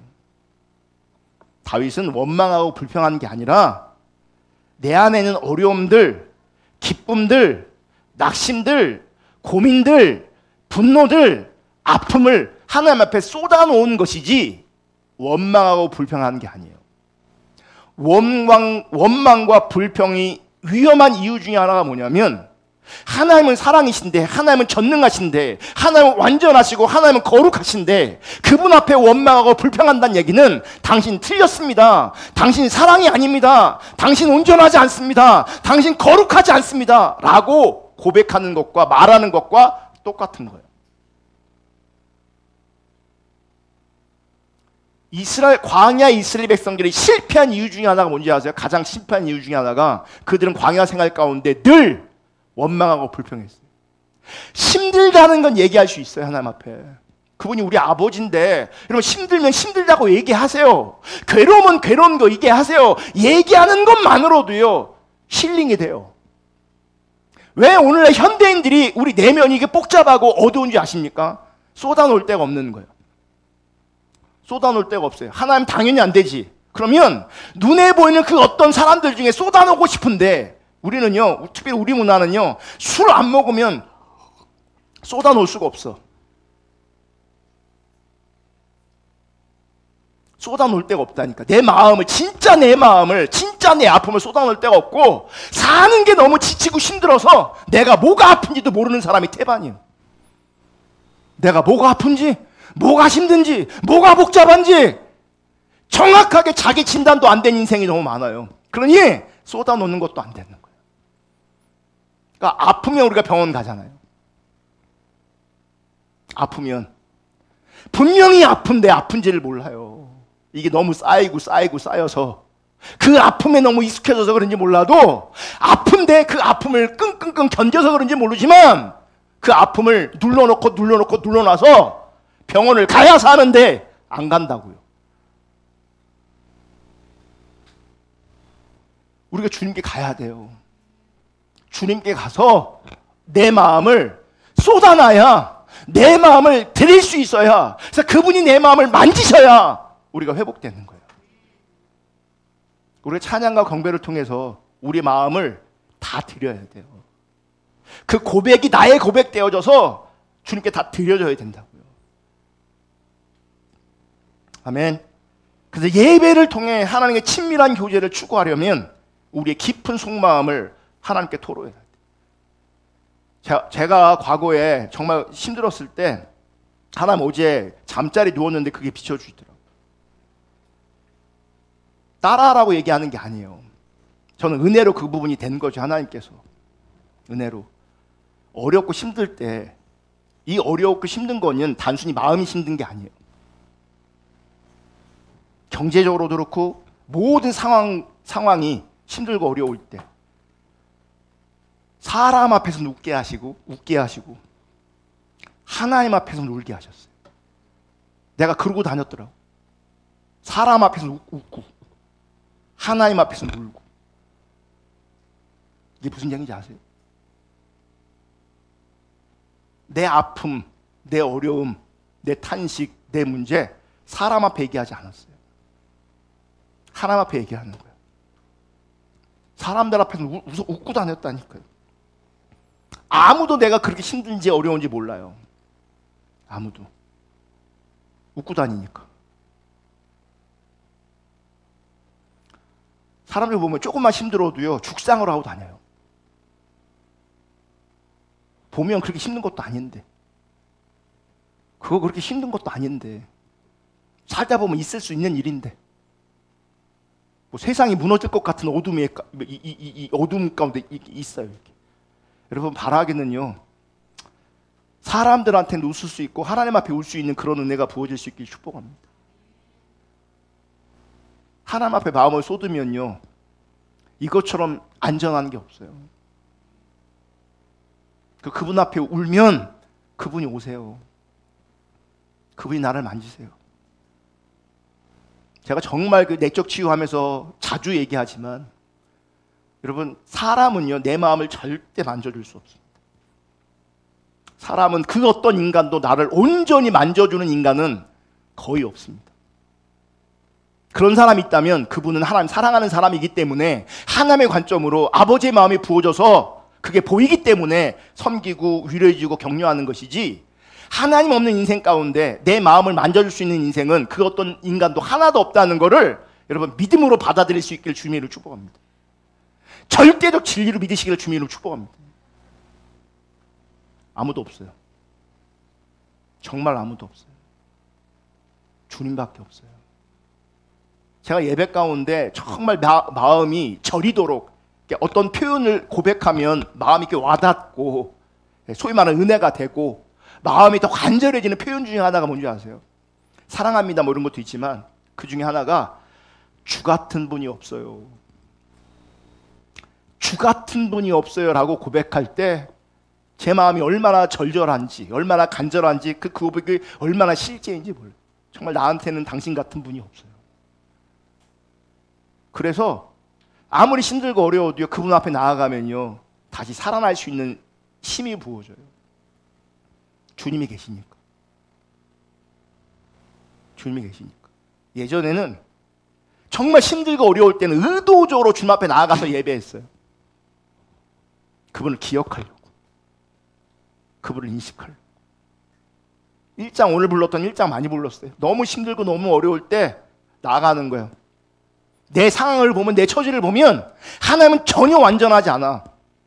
다윗은 원망하고 불평하는 게 아니라 내 안에 있는 어려움들, 기쁨들, 낙심들, 고민들, 분노들, 아픔을 하나님 앞에 쏟아놓은 것이지 원망하고 불평하는 게 아니에요. 원망과 불평이 위험한 이유 중에 하나가 뭐냐면, 하나님은 사랑이신데, 하나님은 전능하신데, 하나님은 완전하시고, 하나님은 거룩하신데, 그분 앞에 원망하고 불평한다는 얘기는 당신 틀렸습니다. 당신 사랑이 아닙니다. 당신 온전하지 않습니다. 당신 거룩하지 않습니다. 라고 고백하는 것과 말하는 것과 똑같은 거예요. 광야 이스라엘 백성들이 실패한 이유 중에 하나가 뭔지 아세요? 가장 실패한 이유 중에 하나가 그들은 광야 생활 가운데 늘 원망하고 불평했어요. 힘들다는 건 얘기할 수 있어요. 하나님 앞에. 그분이 우리 아버지인데, 여러분 힘들면 힘들다고 얘기하세요. 괴로우면 괴로운 거 얘기하세요. 얘기하는 것만으로도요 힐링이 돼요. 왜 오늘날 현대인들이 우리 내면이 이게 복잡하고 어두운 줄 아십니까? 쏟아놓을 데가 없는 거예요. 쏟아놓을 데가 없어요. 하나님 당연히 안 되지. 그러면 눈에 보이는 그 어떤 사람들 중에 쏟아놓고 싶은데, 우리는요, 특별히 우리 문화는요, 술 안 먹으면 쏟아놓을 수가 없어. 쏟아놓을 데가 없다니까. 내 마음을, 진짜 내 아픔을 쏟아놓을 데가 없고, 사는 게 너무 지치고 힘들어서 내가 뭐가 아픈지도 모르는 사람이 태반이에요. 내가 뭐가 아픈지, 뭐가 힘든지, 뭐가 복잡한지 정확하게 자기 진단도 안 된 인생이 너무 많아요. 그러니 쏟아놓는 것도 안 되는 거예요. 그러니까 아프면 우리가 병원 가잖아요. 아프면 분명히 아픈데 아픈지를 몰라요. 이게 너무 쌓여서 그 아픔에 너무 익숙해져서 그런지 몰라도, 아픈데 그 아픔을 끙끙끙 견뎌서 그런지 모르지만 그 아픔을 눌러놔서 병원을 가야 사는데 안 간다고요. 우리가 주님께 가야 돼요. 주님께 가서 내 마음을 쏟아놔야, 내 마음을 드릴 수 있어야, 그래서 그분이 내 마음을 만지셔야 우리가 회복되는 거예요. 우리가 찬양과 경배를 통해서 우리 마음을 다 드려야 돼요. 그 고백이 나의 고백 되어져서 주님께 다 드려져야 된다고요. 아멘. 그래서 예배를 통해 하나님의 친밀한 교제를 추구하려면 우리의 깊은 속마음을 하나님께 토로해야 돼요. 제가 과거에 정말 힘들었을 때 하나님 어제 잠자리 누웠는데 그게 비춰주시더라고요. 따라하라고 얘기하는 게 아니에요. 저는 은혜로 그 부분이 된 거죠. 하나님께서 은혜로. 어렵고 힘들 때 이 어렵고 힘든 거는 단순히 마음이 힘든 게 아니에요. 경제적으로도 그렇고 모든 상황이 힘들고 어려울 때 사람 앞에서 웃게 하시고 하나님 앞에서 울게 하셨어요. 내가 그러고 다녔더라고. 사람 앞에서 웃고 하나님 앞에서 울고. 이게 무슨 얘기인지 아세요? 내 아픔, 내 어려움, 내 탄식, 내 문제 사람 앞에 얘기하지 않았어요. 하나님 앞에 얘기하는 거예요. 사람들 앞에서 웃고 다녔다니까요. 아무도 내가 그렇게 힘든지 어려운지 몰라요. 아무도. 웃고 다니니까. 사람들 보면 조금만 힘들어도요 죽상을 하고 다녀요. 보면 그렇게 힘든 것도 아닌데, 그거 그렇게 힘든 것도 아닌데, 살다 보면 있을 수 있는 일인데, 뭐 세상이 무너질 것 같은 어둠의 이 어둠 가운데 있어요. 이렇게. 여러분 바라기는요, 사람들한테는 웃을 수 있고 하나님 앞에 울 수 있는 그런 은혜가 부어질 수 있길 축복합니다. 하나님 앞에 마음을 쏟으면요 이것처럼 안전한 게 없어요. 그분 앞에 울면 그분이 오세요. 그분이 나를 만지세요. 제가 정말 그 내적 치유하면서 자주 얘기하지만 여러분, 사람은요 내 마음을 절대 만져줄 수 없습니다. 사람은 그 어떤 인간도 나를 온전히 만져주는 인간은 거의 없습니다. 그런 사람이 있다면 그분은 하나님 사랑하는 사람이기 때문에 하나님의 관점으로 아버지의 마음이 부어져서 그게 보이기 때문에 섬기고 위로해주고 격려하는 것이지, 하나님 없는 인생 가운데 내 마음을 만져줄 수 있는 인생은 그 어떤 인간도 하나도 없다는 것을 여러분 믿음으로 받아들일 수 있기를 주님으로 축복합니다. 절대적 진리로 믿으시기를 주님으로 축복합니다. 아무도 없어요. 정말 아무도 없어요. 주님밖에 없어요. 제가 예배 가운데 정말 마음이 저리도록 어떤 표현을 고백하면 마음이 이렇게 와닿고 소위 말하는 은혜가 되고 마음이 더 간절해지는 표현 중에 하나가 뭔지 아세요? 사랑합니다 뭐 이런 것도 있지만 그 중에 하나가 주 같은 분이 없어요. 주 같은 분이 없어요 라고 고백할 때 제 마음이 얼마나 절절한지, 얼마나 간절한지, 그 고백이 얼마나 실제인지 몰라요. 정말 나한테는 당신 같은 분이 없어요. 그래서 아무리 힘들고 어려워도요 그분 앞에 나아가면요 다시 살아날 수 있는 힘이 부어져요. 주님이 계시니까. 주님이 계시니까. 예전에는 정말 힘들고 어려울 때는 의도적으로 주님 앞에 나아가서 예배했어요. 그분을 기억하려고, 그분을 인식하려고. 1장 오늘 불렀던 1장 많이 불렀어요. 너무 힘들고 너무 어려울 때 나아가는 거예요. 내 상황을 보면, 내 처지를 보면 하나님은 전혀 완전하지 않아.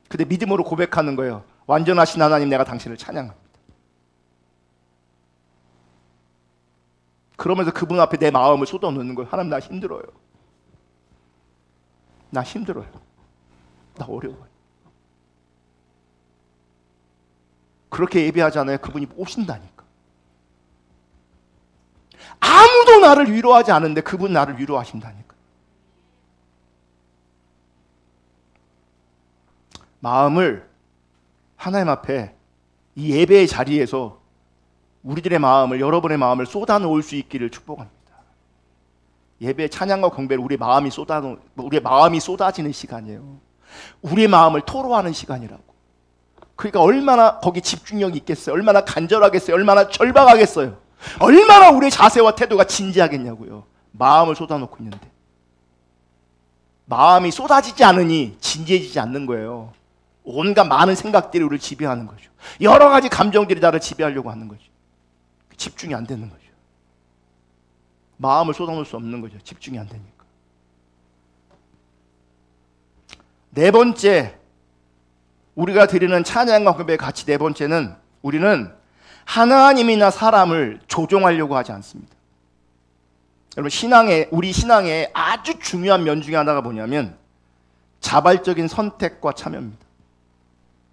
근데 믿음으로 고백하는 거예요. 완전하신 하나님, 내가 당신을 찬양합니다. 그러면서 그분 앞에 내 마음을 쏟아놓는 거예요. 하나님, 나 힘들어요. 나 힘들어요. 나 어려워요. 그렇게 예배하잖아요. 그분이 오신다니까. 아무도 나를 위로하지 않는데 그분 나를 위로하신다니까. 마음을 하나님 앞에 이 예배의 자리에서 우리들의 마음을, 여러분의 마음을 쏟아놓을 수 있기를 축복합니다. 예배 찬양과 경배를 우리의 마음이 쏟아지는 시간이에요. 우리의 마음을 토로하는 시간이라고. 그러니까 얼마나 거기 집중력이 있겠어요. 얼마나 간절하겠어요. 얼마나 절박하겠어요. 얼마나 우리의 자세와 태도가 진지하겠냐고요. 마음을 쏟아놓고 있는데. 마음이 쏟아지지 않으니 진지해지지 않는 거예요. 온갖 많은 생각들이 우리를 지배하는 거죠. 여러 가지 감정들이 나를 지배하려고 하는 거죠. 집중이 안 되는 거죠. 마음을 쏟아놓을 수 없는 거죠. 집중이 안 되니까. 네 번째, 우리가 드리는 찬양과 경배의 가치 네 번째는, 우리는 하나님이나 사람을 조종하려고 하지 않습니다. 여러분, 우리 신앙의 아주 중요한 면 중에 하나가 뭐냐면 자발적인 선택과 참여입니다.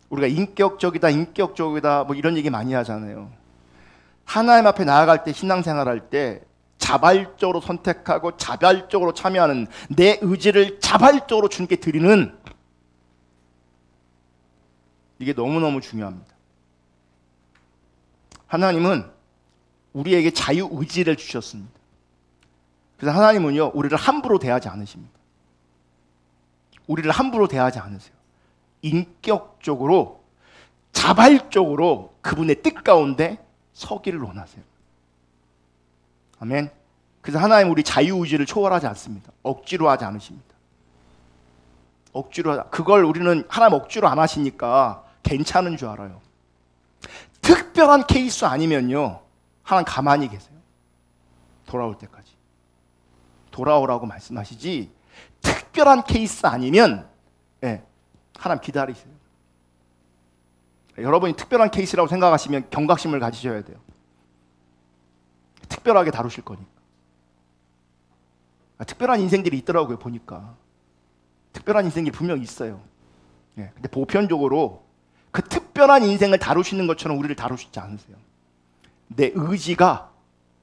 우리가 인격적이다 뭐 이런 얘기 많이 하잖아요. 하나님 앞에 나아갈 때, 신앙생활할 때 자발적으로 선택하고 자발적으로 참여하는, 내 의지를 자발적으로 주님께 드리는, 이게 너무너무 중요합니다. 하나님은 우리에게 자유의지를 주셨습니다. 그래서 하나님은요, 우리를 함부로 대하지 않으십니다. 우리를 함부로 대하지 않으세요. 인격적으로, 자발적으로 그분의 뜻 가운데 서기를 원하세요. 아멘. 그래서 하나님 우리 자유의지를 초월하지 않습니다. 억지로 하지 않으십니다. 그걸 우리는 하나님 억지로 안 하시니까 괜찮은 줄 알아요. 특별한 케이스 아니면요, 하나님 가만히 계세요. 돌아올 때까지. 돌아오라고 말씀하시지, 특별한 케이스 아니면 하나님 기다리세요. 여러분이 특별한 케이스라고 생각하시면 경각심을 가지셔야 돼요. 특별하게 다루실 거니까. 특별한 인생들이 있더라고요, 보니까. 특별한 인생이 분명히 있어요. 근데 보편적으로 그 특별한 인생을 다루시는 것처럼 우리를 다루시지 않으세요. 내 의지가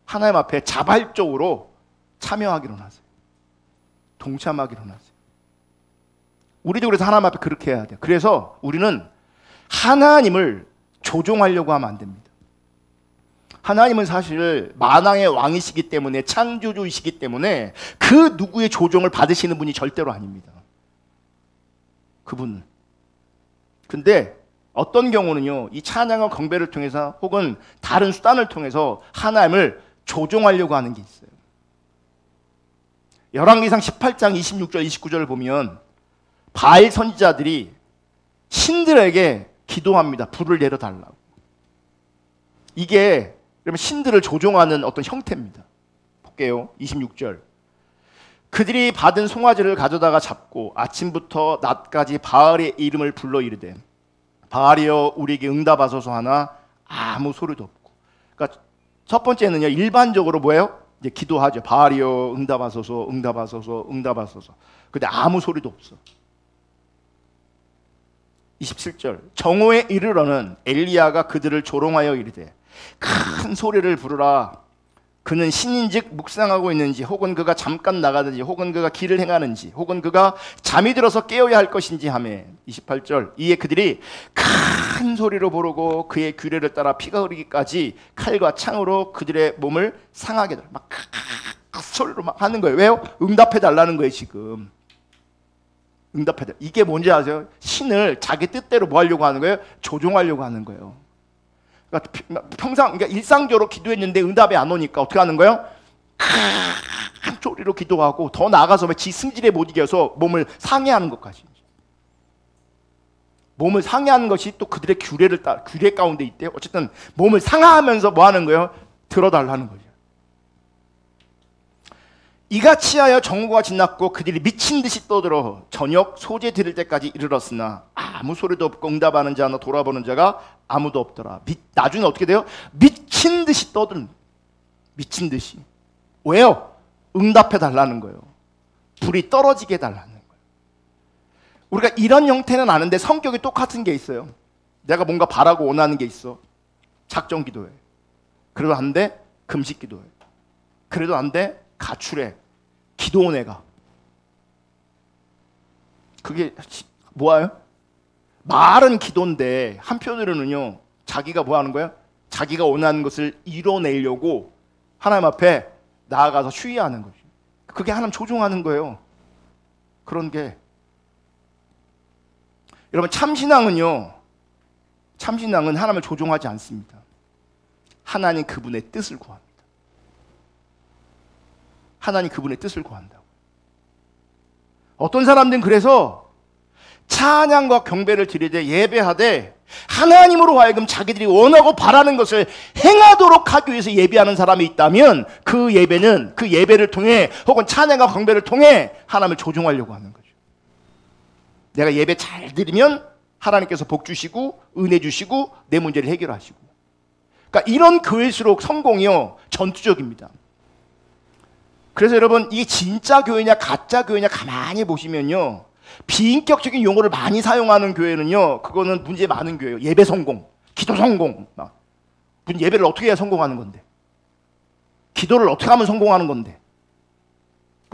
하나님 앞에 자발적으로 참여하기로 하세요. 동참하기로 하세요. 우리도 그래서 하나님 앞에 그렇게 해야 돼요. 그래서 우리는 하나님을 조종하려고 하면 안 됩니다. 하나님은 사실 만왕의 왕이시기 때문에, 창조주이시기 때문에 그 누구의 조종을 받으시는 분이 절대로 아닙니다. 그분은. 근데 어떤 경우는요, 이 찬양과 경배를 통해서 혹은 다른 수단을 통해서 하나님을 조종하려고 하는 게 있어요. 열왕기상 18장 26절 29절을 보면 바알 선지자들이 신들에게 기도합니다. 불을 내려달라고. 이게 그러면 신들을 조종하는 어떤 형태입니다. 볼게요. 26절. 그들이 받은 송아지를 가져다가 잡고 아침부터 낮까지 바알의 이름을 불러 이르되, 바알이여 우리에게 응답하소서 하나 아무 소리도 없고. 그러니까 첫 번째는요, 일반적으로 뭐예요? 이제 기도하죠. 바알이여 응답하소서, 응답하소서, 응답하소서. 근데 아무 소리도 없어. 27절. 정오에 이르러는 엘리야가 그들을 조롱하여 이르되, 큰 소리를 부르라. 그는 신인즉 묵상하고 있는지, 혹은 그가 잠깐 나가든지, 혹은 그가 길을 행하는지, 혹은 그가 잠이 들어서 깨어야 할 것인지 하며. 28절. 이에 그들이 큰 소리로 부르고 그의 규례를 따라 피가 흐르기까지 칼과 창으로 그들의 몸을 상하게 막 소리로 막 하는 거예요. 왜요? 응답해 달라는 거예요. 지금 응답해 달. 이게 뭔지 아세요? 신을 자기 뜻대로 뭐 하려고 하는 거예요? 조종하려고 하는 거예요. 그러니까 일상적으로 기도했는데 응답이 안 오니까 어떻게 하는 거예요? 큰 소리로 기도하고, 더 나아가서 지 승질에 못 이겨서 몸을 상해하는 것까지. 몸을 상해하는 것이 또 그들의 규례 가운데 있대요. 어쨌든 몸을 상하면서 뭐 하는 거예요? 들어달라는 거죠. 이같이 하여 정오가 지났고 그들이 미친 듯이 떠들어 저녁 소재 들을 때까지 이르렀으나 아무 소리도 없고 응답하는 자나 돌아보는 자가 아무도 없더라. 나중에 어떻게 돼요? 미친 듯이 떠드는. 미친 듯이. 왜요? 응답해 달라는 거예요. 불이 떨어지게 해달라는 거예요. 우리가 이런 형태는 아는데 성격이 똑같은 게 있어요. 내가 뭔가 바라고 원하는 게 있어. 작정 기도해. 그래도 안 돼? 금식 기도해. 그래도 안 돼? 가출해. 기도원 애가. 그게 뭐예요? 말은 기도인데 한편으로는요, 자기가 뭐 하는 거야? 자기가 원하는 것을 이뤄내려고 하나님 앞에 나아가서 휴의하는 거죠. 그게 하나님 조종하는 거예요. 그런 게. 여러분, 참신앙은 하나님을 조종하지 않습니다. 하나님 그분의 뜻을 구합니다. 하나님 그분의 뜻을 구한다고. 어떤 사람들은 그래서 찬양과 경배를 드리되 예배하되 하나님으로 하여금 자기들이 원하고 바라는 것을 행하도록 하기 위해서 예배하는 사람이 있다면 그 예배는 그 예배를 통해 혹은 찬양과 경배를 통해 하나님을 조종하려고 하는 거죠. 내가 예배 잘 드리면 하나님께서 복 주시고 은혜 주시고 내 문제를 해결하시고. 그러니까 이런 교회일수록 성공이요 전투적입니다. 그래서 여러분 이게 진짜 교회냐 가짜 교회냐 가만히 보시면요, 비인격적인 용어를 많이 사용하는 교회는요, 그거는 문제 많은 교회예요. 예배 성공, 기도 성공. 예배를 어떻게 해야 성공하는 건데, 기도를 어떻게 하면 성공하는 건데,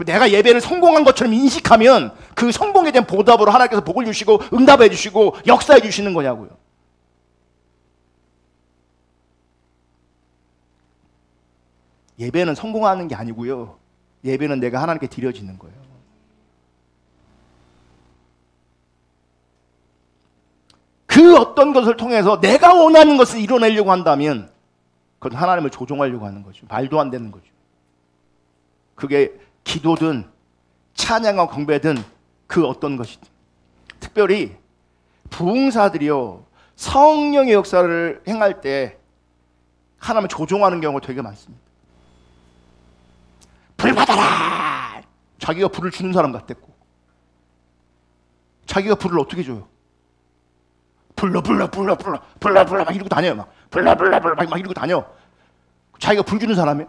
내가 예배를 성공한 것처럼 인식하면 그 성공에 대한 보답으로 하나님께서 복을 주시고 응답해 주시고 역사해 주시는 거냐고요. 예배는 성공하는 게 아니고요, 예배는 내가 하나님께 드려지는 거예요. 그 어떤 것을 통해서 내가 원하는 것을 이뤄내려고 한다면 그건 하나님을 조종하려고 하는 거죠. 말도 안 되는 거죠. 그게 기도든 찬양과 경배든 그 어떤 것이든. 특별히 부흥사들이요, 성령의 역사를 행할 때 하나님을 조종하는 경우가 되게 많습니다. 불 받아라! 자기가 불을 주는 사람 같았고, 자기가 불을 어떻게 줘요? 불러 막 이러고 다녀요. 막 이러고 다녀. 자기가 불 주는 사람이에요.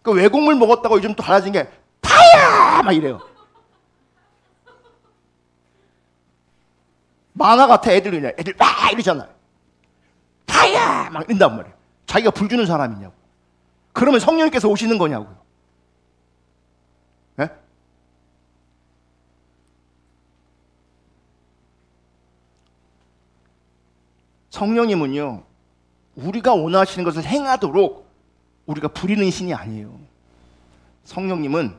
그 외국물 먹었다고 요즘 또 달라진 게 파이어! 막 이래요. 만화 같아. 애들 막 이러잖아요. 파이어! 막 이런단 말이에요. 자기가 불 주는 사람이냐고. 그러면 성령님께서 오시는 거냐고요. 네? 성령님은요, 우리가 원하시는 것을 행하도록 우리가 부리는 신이 아니에요. 성령님은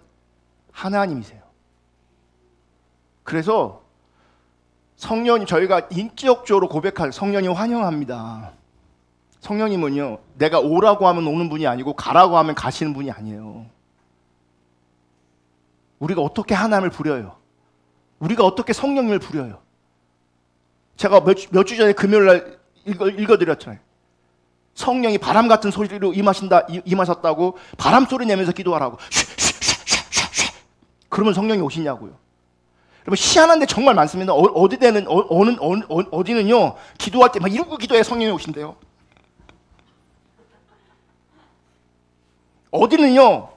하나님이세요. 그래서 성령님, 저희가 인격적으로 고백할, 성령님 환영합니다. 성령님은요, 내가 오라고 하면 오는 분이 아니고 가라고 하면 가시는 분이 아니에요. 우리가 어떻게 하나님을 부려요? 우리가 어떻게 성령님을 부려요? 제가 몇 주 전에 금요일날 읽어드렸잖아요. 성령이 바람 같은 소리로 임하셨다고 바람 소리 내면서 기도하라고. 그러면 성령이 오시냐고요. 여러분, 희한한데 정말 많습니다. 어디는요, 기도할 때 막 이러고 기도해 성령이 오신대요. 어디는요,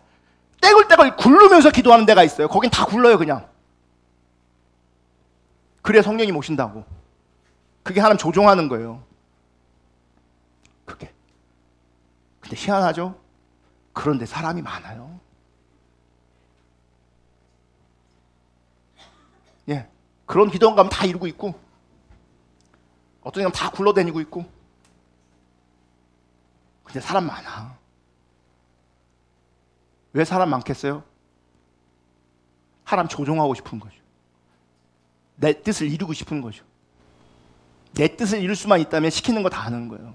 떼굴떼굴 굴르면서 기도하는 데가 있어요. 거긴 다 굴러요 그냥. 그래 성령이 오신다고. 그게 하나님 조종하는 거예요. 그게. 근데 희한하죠? 그런데 사람이 많아요. 예, 그런 기도원 가면 다 이루고 있고, 어떤 사람 다 굴러다니고 있고. 근데 사람 많아. 왜 사람 많겠어요? 하나님 조종하고 싶은 거죠. 내 뜻을 이루고 싶은 거죠. 내 뜻을 이룰 수만 있다면 시키는 거 다 하는 거예요.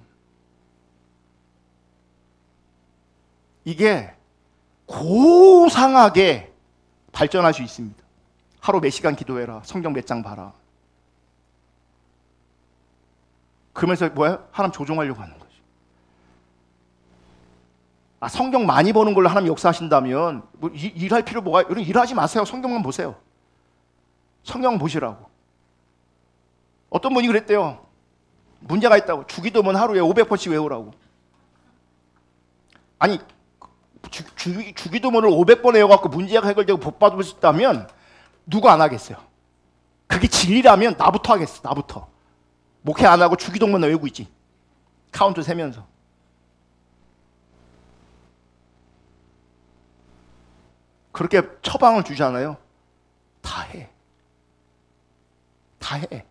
이게 고상하게 발전할 수 있습니다. 하루 몇 시간 기도해라, 성경 몇 장 봐라. 그러면서 뭐예요? 하나님 조종하려고 하는 거죠. 성경 많이 보는 걸로 하나님 역사하신다면 뭐 일할 필요 뭐가? 여러분 일하지 마세요. 성경만 보세요. 성경 보시라고. 어떤 분이 그랬대요. 문제가 있다고. 주기도문 하루에 500번씩 외우라고. 아니, 주기도문을 500번 외워갖고 문제가 해결되고 복 받을 수 있다면 누가 안 하겠어요? 그게 진리라면 나부터 하겠어. 나부터. 목회 안 하고 주기도문만 외우고 있지. 카운트 세면서. 그렇게 처방을 주잖아요. 다 해. 다 해.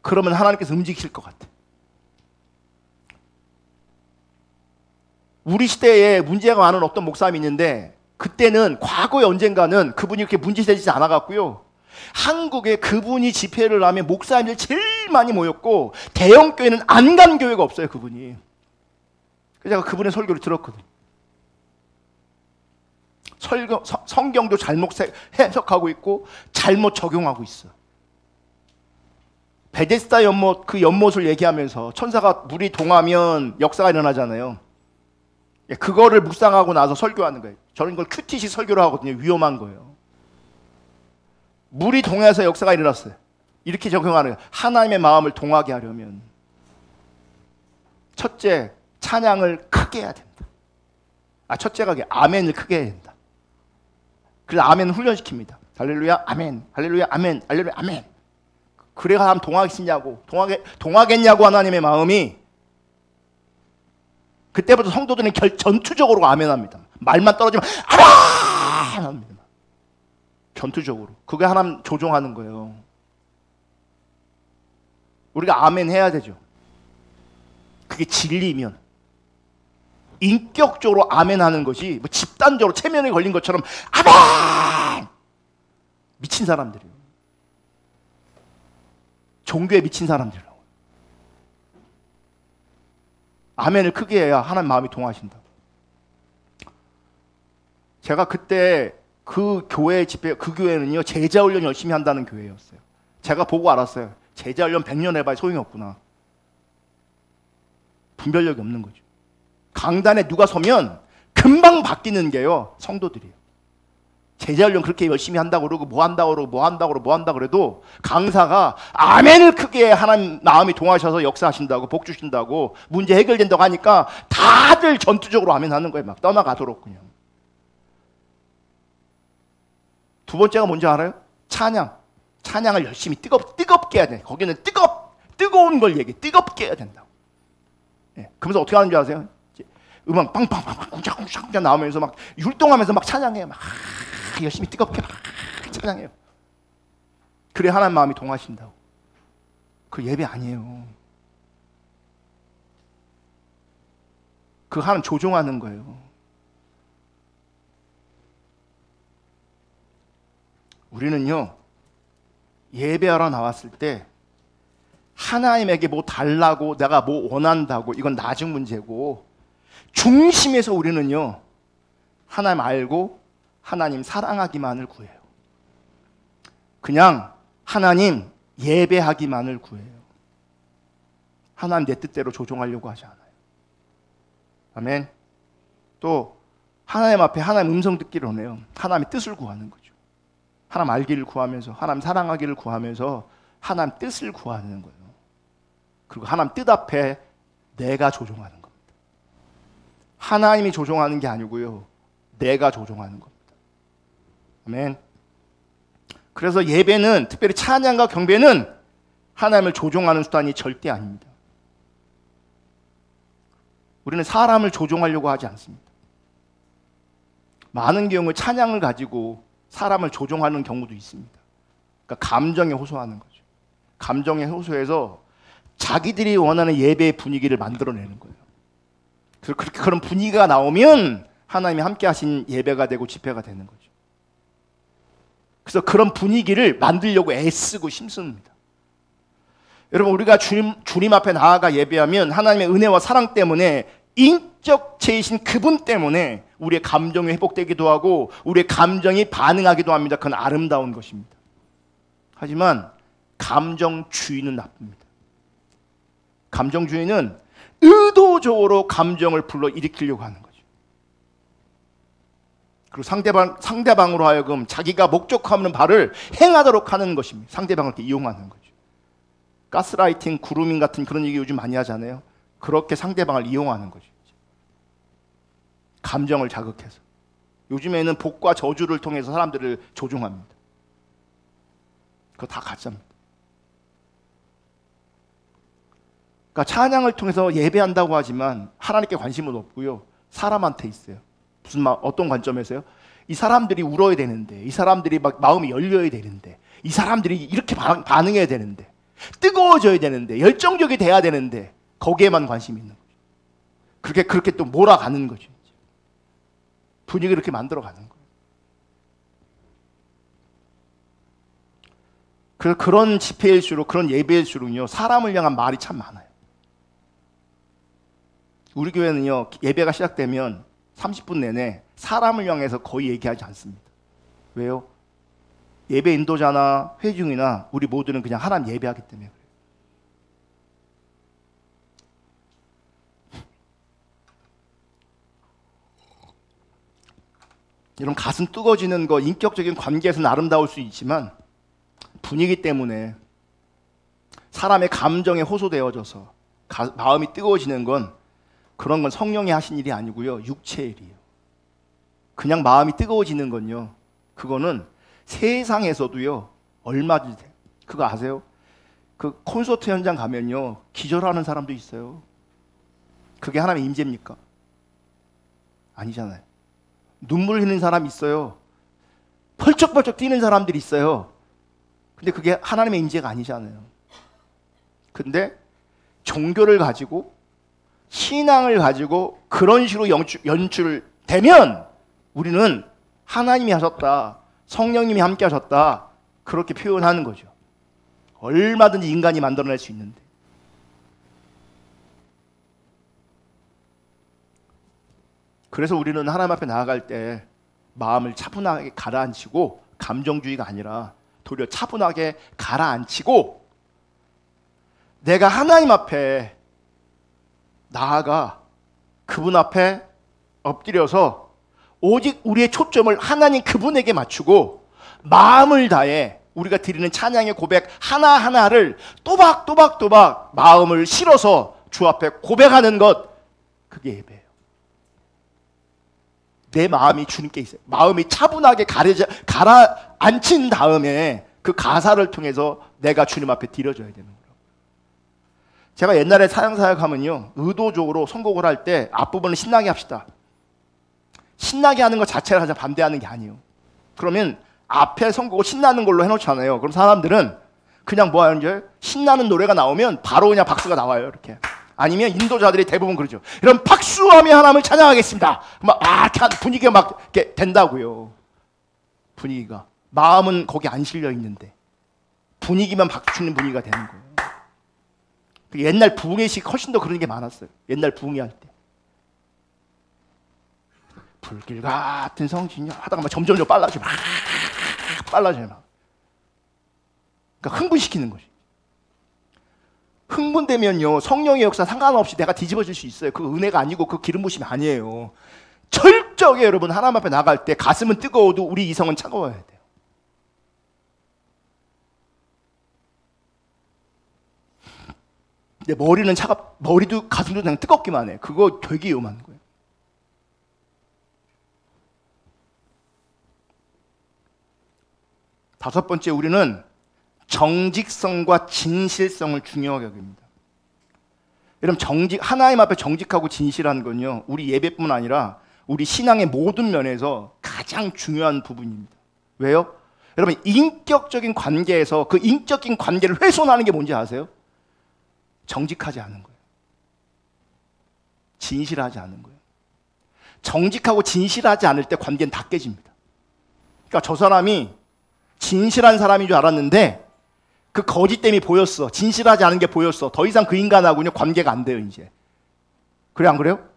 그러면 하나님께서 움직이실 것 같아. 우리 시대에 문제가 많은 어떤 목사님이 있는데, 그때는 과거에 언젠가는 그분이 이렇게 문제되지 않아갖고요, 한국에 그분이 집회를 하면 목사님들 제일 많이 모였고 대형교회는 안 간 교회가 없어요. 그분이. 그래서 제가 그분의 설교를 들었거든요. 성경도 잘못 해석하고 있고 잘못 적용하고 있어. 베데스다 연못, 그 연못을 얘기하면서 천사가 물이 동하면 역사가 일어나잖아요. 그거를 묵상하고 나서 설교하는 거예요. 저는 이걸 큐티식 설교를 하거든요. 위험한 거예요. 물이 동해서 역사가 일어났어요. 이렇게 적용하는 거예요. 하나님의 마음을 동하게 하려면 첫째, 찬양을 크게 해야 된다. 첫째가 아멘을 크게 해야 된다. 그래서 아멘을 훈련시킵니다. 할렐루야 아멘, 할렐루야 아멘, 할렐루야 아멘. 그래야 하나님 동하겠냐고, 동하겠냐고 하나님의 마음이. 그때부터 성도들은 전투적으로 아멘합니다. 말만 떨어지면 아멘 합니다. 전투적으로. 그게 하나님 조종하는 거예요. 우리가 아멘 해야 되죠. 그게 진리면. 인격적으로 아멘 하는 것이 뭐 집단적으로 체면에 걸린 것처럼 아멘! 미친 사람들이에요. 종교에 미친 사람들이라고. 아멘을 크게 해야 하나님 마음이 동하신다. 제가 그때 그 교회 집회, 그 교회는요 제자훈련 열심히 한다는 교회였어요. 제가 보고 알았어요. 제자훈련 100년 해봐야 소용이 없구나. 분별력이 없는 거죠. 강단에 누가 서면 금방 바뀌는 게요 성도들이에요. 제자훈련 그렇게 열심히 한다고 그러고 뭐 한다고 그러고 뭐 한다고 그러고 뭐 한다고 그래도 강사가 아멘을 크게 하나님 마음이 동하셔서 역사하신다고 복 주신다고 문제 해결된다고 하니까 다들 전투적으로 아멘 하는 거예요. 막 떠나가도록 그냥. 두 번째가 뭔지 알아요? 찬양을 열심히 뜨겁게 해야 돼. 거기는 뜨거운 걸 얘기해. 뜨겁게 해야 된다고. 예. 그러면서 어떻게 하는 줄 아세요? 음악 빵빵빵 쿵짝쿵짝 나오면서 막 율동하면서 막 찬양해요. 막 열심히 뜨겁게 막 찬양해요. 그래 하나님 마음이 동하신다고. 그 예배 아니에요. 그 하나님 조종하는 거예요. 우리는요 예배하러 나왔을 때 하나님에게 뭐 달라고 내가 뭐 원한다고 이건 나중 문제고 중심에서 우리는요 하나님 알고 하나님 사랑하기만을 구해요. 그냥 하나님 예배하기만을 구해요. 하나님 내 뜻대로 조종하려고 하지 않아요. 아멘. 또 하나님 앞에 하나님 음성 듣기를 원해요. 하나님의 뜻을 구하는 거죠. 하나님 알기를 구하면서 하나님 사랑하기를 구하면서 하나님 뜻을 구하는 거예요. 그리고 하나님 뜻 앞에 내가 조종하는 겁니다. 하나님이 조종하는 게 아니고요 내가 조종하는 겁니다. 아멘. 그래서 예배는 특별히 찬양과 경배는 하나님을 조종하는 수단이 절대 아닙니다. 우리는 사람을 조종하려고 하지 않습니다. 많은 경우 찬양을 가지고 사람을 조종하는 경우도 있습니다. 그러니까 감정에 호소하는 거죠. 감정에 호소해서 자기들이 원하는 예배의 분위기를 만들어내는 거예요. 그래서 그런 분위기가 나오면 하나님이 함께 하신 예배가 되고 집회가 되는 거죠. 그래서 그런 분위기를 만들려고 애쓰고 힘씁니다. 여러분 우리가 주님 앞에 나아가 예배하면 하나님의 은혜와 사랑 때문에 인격체이신 그분 때문에 우리의 감정이 회복되기도 하고 우리의 감정이 반응하기도 합니다. 그건 아름다운 것입니다. 하지만 감정주의는 나쁩니다. 감정주의는 의도적으로 감정을 불러일으키려고 하는 거죠. 그리고 상대방으로 하여금 자기가 목적하는 바를 행하도록 하는 것입니다. 상대방을 이용하는 거죠. 가스라이팅, 그루밍 같은 그런 얘기 요즘 많이 하잖아요. 그렇게 상대방을 이용하는 거죠. 감정을 자극해서. 요즘에는 복과 저주를 통해서 사람들을 조종합니다. 그거 다 가짜입니다. 그러니까 찬양을 통해서 예배한다고 하지만 하나님께 관심은 없고요. 사람한테 있어요. 어떤 관점에서요? 이 사람들이 울어야 되는데, 이 사람들이 막 마음이 열려야 되는데, 이 사람들이 이렇게 반응해야 되는데, 뜨거워져야 되는데, 열정적이 돼야 되는데, 거기에만 관심이 있는 거죠. 그렇게 또 몰아가는 거죠. 분위기를 그렇게 만들어가는 거예요. 그래서 그런 집회일수록, 그런 예배일수록요, 사람을 향한 말이 참 많아요. 우리 교회는요, 예배가 시작되면 30분 내내 사람을 향해서 거의 얘기하지 않습니다. 왜요? 예배 인도자나 회중이나 우리 모두는 그냥 하나님 예배하기 때문에 그래요. 여러분, 가슴 뜨거워지는 거 인격적인 관계에서는 아름다울 수 있지만 분위기 때문에 사람의 감정에 호소되어져서 마음이 뜨거워지는 건, 그런 건 성령이 하신 일이 아니고요, 육체의 일이에요. 그냥 마음이 뜨거워지는 건요, 그거는 세상에서도요 얼마든지 돼요. 그거 아세요? 그 콘서트 현장 가면요 기절하는 사람도 있어요. 그게 하나님의 임재입니까? 아니잖아요. 눈물 흘리는 사람이 있어요. 펄쩍펄쩍 뛰는 사람들이 있어요. 근데 그게 하나님의 임재가 아니잖아요. 근데 종교를 가지고 신앙을 가지고 그런 식으로 연출되면 우리는 하나님이 하셨다, 성령님이 함께 하셨다, 그렇게 표현하는 거죠. 얼마든지 인간이 만들어낼 수 있는데. 그래서 우리는 하나님 앞에 나아갈 때 마음을 차분하게 가라앉히고, 감정주의가 아니라 도리어 차분하게 가라앉히고, 내가 하나님 앞에 나아가 그분 앞에 엎드려서 오직 우리의 초점을 하나님 그분에게 맞추고 마음을 다해 우리가 드리는 찬양의 고백 하나하나를 또박또박 마음을 실어서 주 앞에 고백하는 것, 그게 예배예요. 내 마음이 주님께 있어요. 마음이 차분하게 가라앉힌 다음에 그 가사를 통해서 내가 주님 앞에 드려져야 되는 거예요. 제가 옛날에 사역하면요, 의도적으로 선곡을 할 때 앞부분을 신나게 합시다, 신나게 하는 것 자체를 가장 반대하는 게 아니에요. 그러면 앞에 선곡을 신나는 걸로 해놓잖아요. 그럼 사람들은 그냥 뭐 하는지, 신나는 노래가 나오면 바로 그냥 박수가 나와요. 이렇게. 아니면 인도자들이 대부분 그러죠. 이런 박수하며 하나님을 찬양하겠습니다. 분위기가 막 이렇게 된다고요. 분위기가. 마음은 거기 안 실려 있는데 분위기만 바꾸는 분위기가 되는 거예요. 옛날 부흥회식 훨씬 더 그런 게 많았어요. 옛날 부흥회 할 때. 불길 같은 성신이 하다가 막 점점 빨라져요. 빨라져요. 그러니까 흥분시키는 거지. 흥분되면요, 성령의 역사 상관없이 내가 뒤집어질 수 있어요. 그 은혜가 아니고 그 기름 부심이 아니에요. 철저하게 여러분 하나님 앞에 나갈 때 가슴은 뜨거워도 우리 이성은 차가워야 돼요. 근데 머리도 가슴도 그냥 뜨겁기만 해. 그거 되게 위험한 거예요. 다섯 번째, 우리는 정직성과 진실성을 중요하게 여깁니다. 여러분, 하나님 앞에 정직하고 진실한 건요, 우리 예배뿐만 아니라 우리 신앙의 모든 면에서 가장 중요한 부분입니다. 왜요? 여러분, 인격적인 관계에서 그 인격적인 관계를 훼손하는 게 뭔지 아세요? 정직하지 않은 거예요. 진실하지 않은 거예요. 정직하고 진실하지 않을 때 관계는 다 깨집니다. 그러니까 저 사람이 진실한 사람인 줄 알았는데 그 거짓됨이 보였어. 진실하지 않은 게 보였어. 더 이상 그 인간하고는 관계가 안 돼요, 이제. 그래, 안 그래요?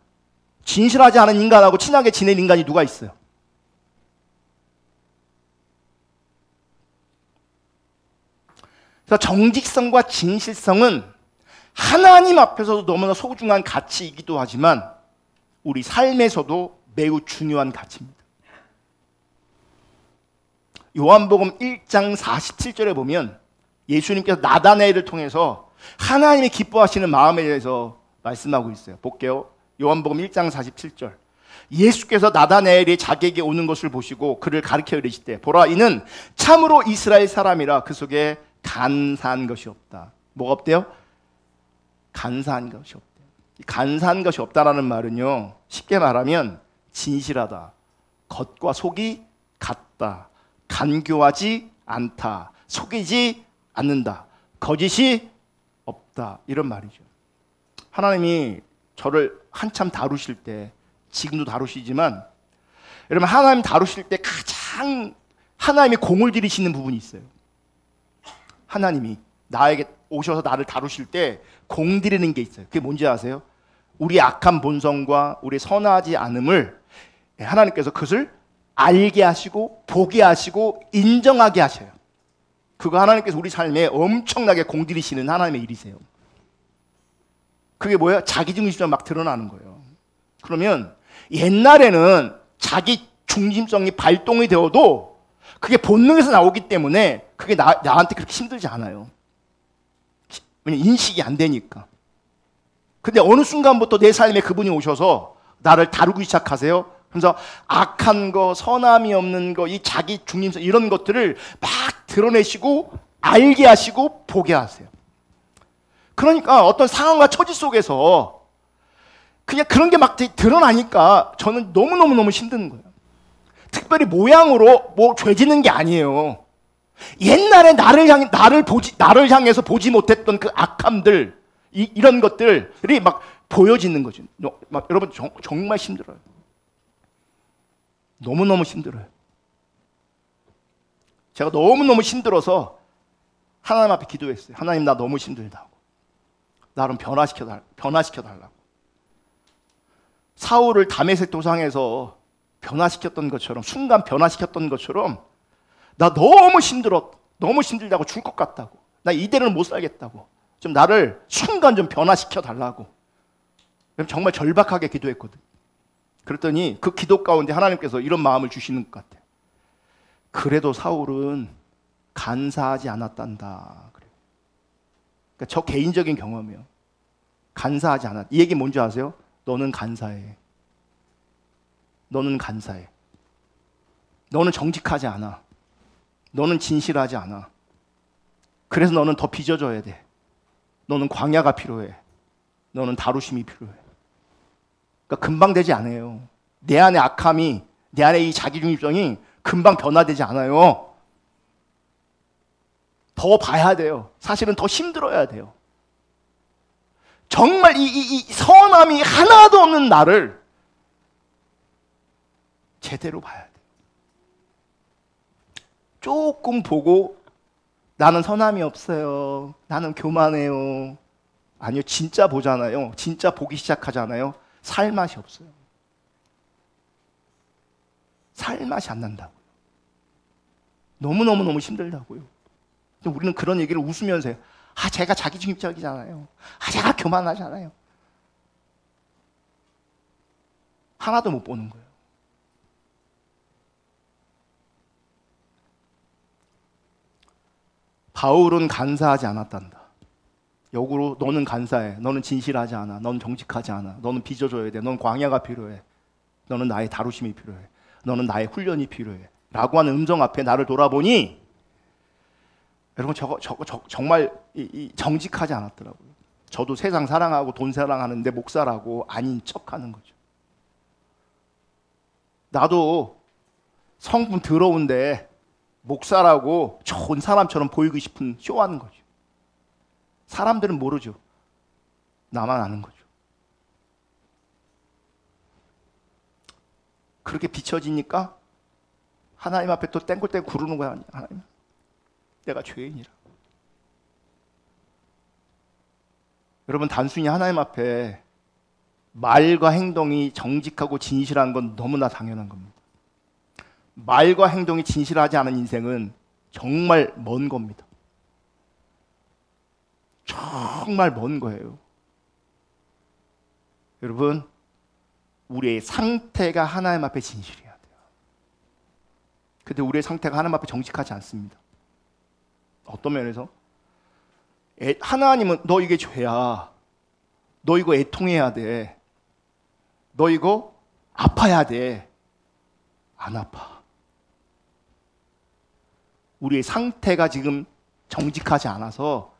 진실하지 않은 인간하고 친하게 지낸 인간이 누가 있어요? 그래서 정직성과 진실성은 하나님 앞에서도 너무나 소중한 가치이기도 하지만 우리 삶에서도 매우 중요한 가치입니다. 요한복음 1장 47절에 보면 예수님께서 나다나엘을 통해서 하나님이 기뻐하시는 마음에 대해서 말씀하고 있어요. 볼게요. 요한복음 1장 47절. 예수께서 나다나엘이 자기에게 오는 것을 보시고 그를 가리켜 이르시되, 보라, 이는 참으로 이스라엘 사람이라 그 속에 간사한 것이 없다. 뭐가 없대요? 간사한 것이 없대요. 간사한 것이 없다라는 말은요, 쉽게 말하면 진실하다, 겉과 속이 같다, 간교하지 않다, 속이지 않는다, 거짓이 없다, 이런 말이죠. 하나님이 저를 한참 다루실 때, 지금도 다루시지만 여러분, 하나님 다루실 때 가장 하나님이 공을 들이시는 부분이 있어요. 하나님이 나에게 오셔서 나를 다루실 때 공 들이는 게 있어요. 그게 뭔지 아세요? 우리 악한 본성과 우리 선하지 않음을 하나님께서 그것을 알게 하시고 보게 하시고 인정하게 하셔요. 그거 하나님께서 우리 삶에 엄청나게 공들이시는 하나님의 일이세요. 그게 뭐예요? 자기중심성이 막 드러나는 거예요. 그러면 옛날에는 자기 중심성이 발동이 되어도 그게 본능에서 나오기 때문에 그게 나한테 그렇게 힘들지 않아요. 왜냐면 인식이 안 되니까. 근데 어느 순간부터 내 삶에 그분이 오셔서 나를 다루기 시작하세요. 그래서 악한 거, 선함이 없는 거, 이 자기 중심성 이런 것들을 막 드러내시고 알게 하시고 보게 하세요. 그러니까 어떤 상황과 처지 속에서 그냥 그런 게 막 드러나니까 저는 너무너무 힘든 거예요. 특별히 모양으로 뭐 죄지는 게 아니에요. 옛날에 나를 향해서 보지 못했던 그 악함들, 이런 것들이 막 보여지는 거죠. 막 여러분 정말 힘들어요. 너무너무 힘들어요. 제가 너무너무 힘들어서 하나님 앞에 기도했어요. 하나님, 나 너무 힘들다고. 나를 변화시켜 달라고. 사울을 다메섹 도상에서 변화시켰던 것처럼, 순간 변화시켰던 것처럼 나 너무 힘들다고 죽을 것 같다고. 나 이대로는 못 살겠다고. 좀 나를 순간 좀 변화시켜 달라고. 정말 절박하게 기도했거든. 그랬더니 그 기도 가운데 하나님께서 이런 마음을 주시는 것 같아요. 그래도 사울은 간사하지 않았단다. 그러니까 저 개인적인 경험이요. 간사하지 않았다. 이 얘기 뭔지 아세요? 너는 간사해. 너는 간사해. 너는 정직하지 않아. 너는 진실하지 않아. 그래서 너는 더 빚어져야 돼. 너는 광야가 필요해. 너는 다루심이 필요해. 그러니까 금방 되지 않아요. 내 안에 악함이, 내 안에 이 자기중심성이 금방 변화되지 않아요. 더 봐야 돼요. 사실은 더 힘들어야 돼요. 정말 이 선함이 하나도 없는 나를 제대로 봐야 돼요. 조금 보고 나는 선함이 없어요. 나는 교만해요. 아니요, 진짜 보잖아요. 진짜 보기 시작하잖아요. 살맛이 없어요. 살맛이 안 난다고요. 너무너무 힘들다고요. 우리는 그런 얘기를 웃으면서 해요. 제가 자기중심적이잖아요. 제가 교만하잖아요. 하나도 못 보는 거예요. 바울은 간사하지 않았단다. 역으로 너는 간사해. 너는 진실하지 않아. 너는 정직하지 않아. 너는 빚어줘야 돼. 너는 광야가 필요해. 너는 나의 다루심이 필요해. 너는 나의 훈련이 필요해. 라고 하는 음성 앞에 나를 돌아보니 여러분 정말 정직하지 않았더라고요. 저도 세상 사랑하고 돈 사랑하는데 목사라고 아닌 척하는 거죠. 나도 성분 더러운데 목사라고 좋은 사람처럼 보이고 싶은 쇼하는 거죠. 사람들은 모르죠. 나만 아는 거죠. 그렇게 비춰지니까 하나님 앞에 또 땡굴땡굴 구르는 거야. 하나님, 내가 죄인이라. 여러분, 단순히 하나님 앞에 말과 행동이 정직하고 진실한 건 너무나 당연한 겁니다. 말과 행동이 진실하지 않은 인생은 정말 먼 겁니다. 정말 먼 거예요. 여러분, 우리의 상태가 하나님 앞에 진실해야 돼요. 근데 우리의 상태가 하나님 앞에 정직하지 않습니다. 어떤 면에서? 하나님은 너 이게 죄야. 너 이거 애통해야 돼. 너 이거 아파야 돼. 안 아파. 우리의 상태가 지금 정직하지 않아서,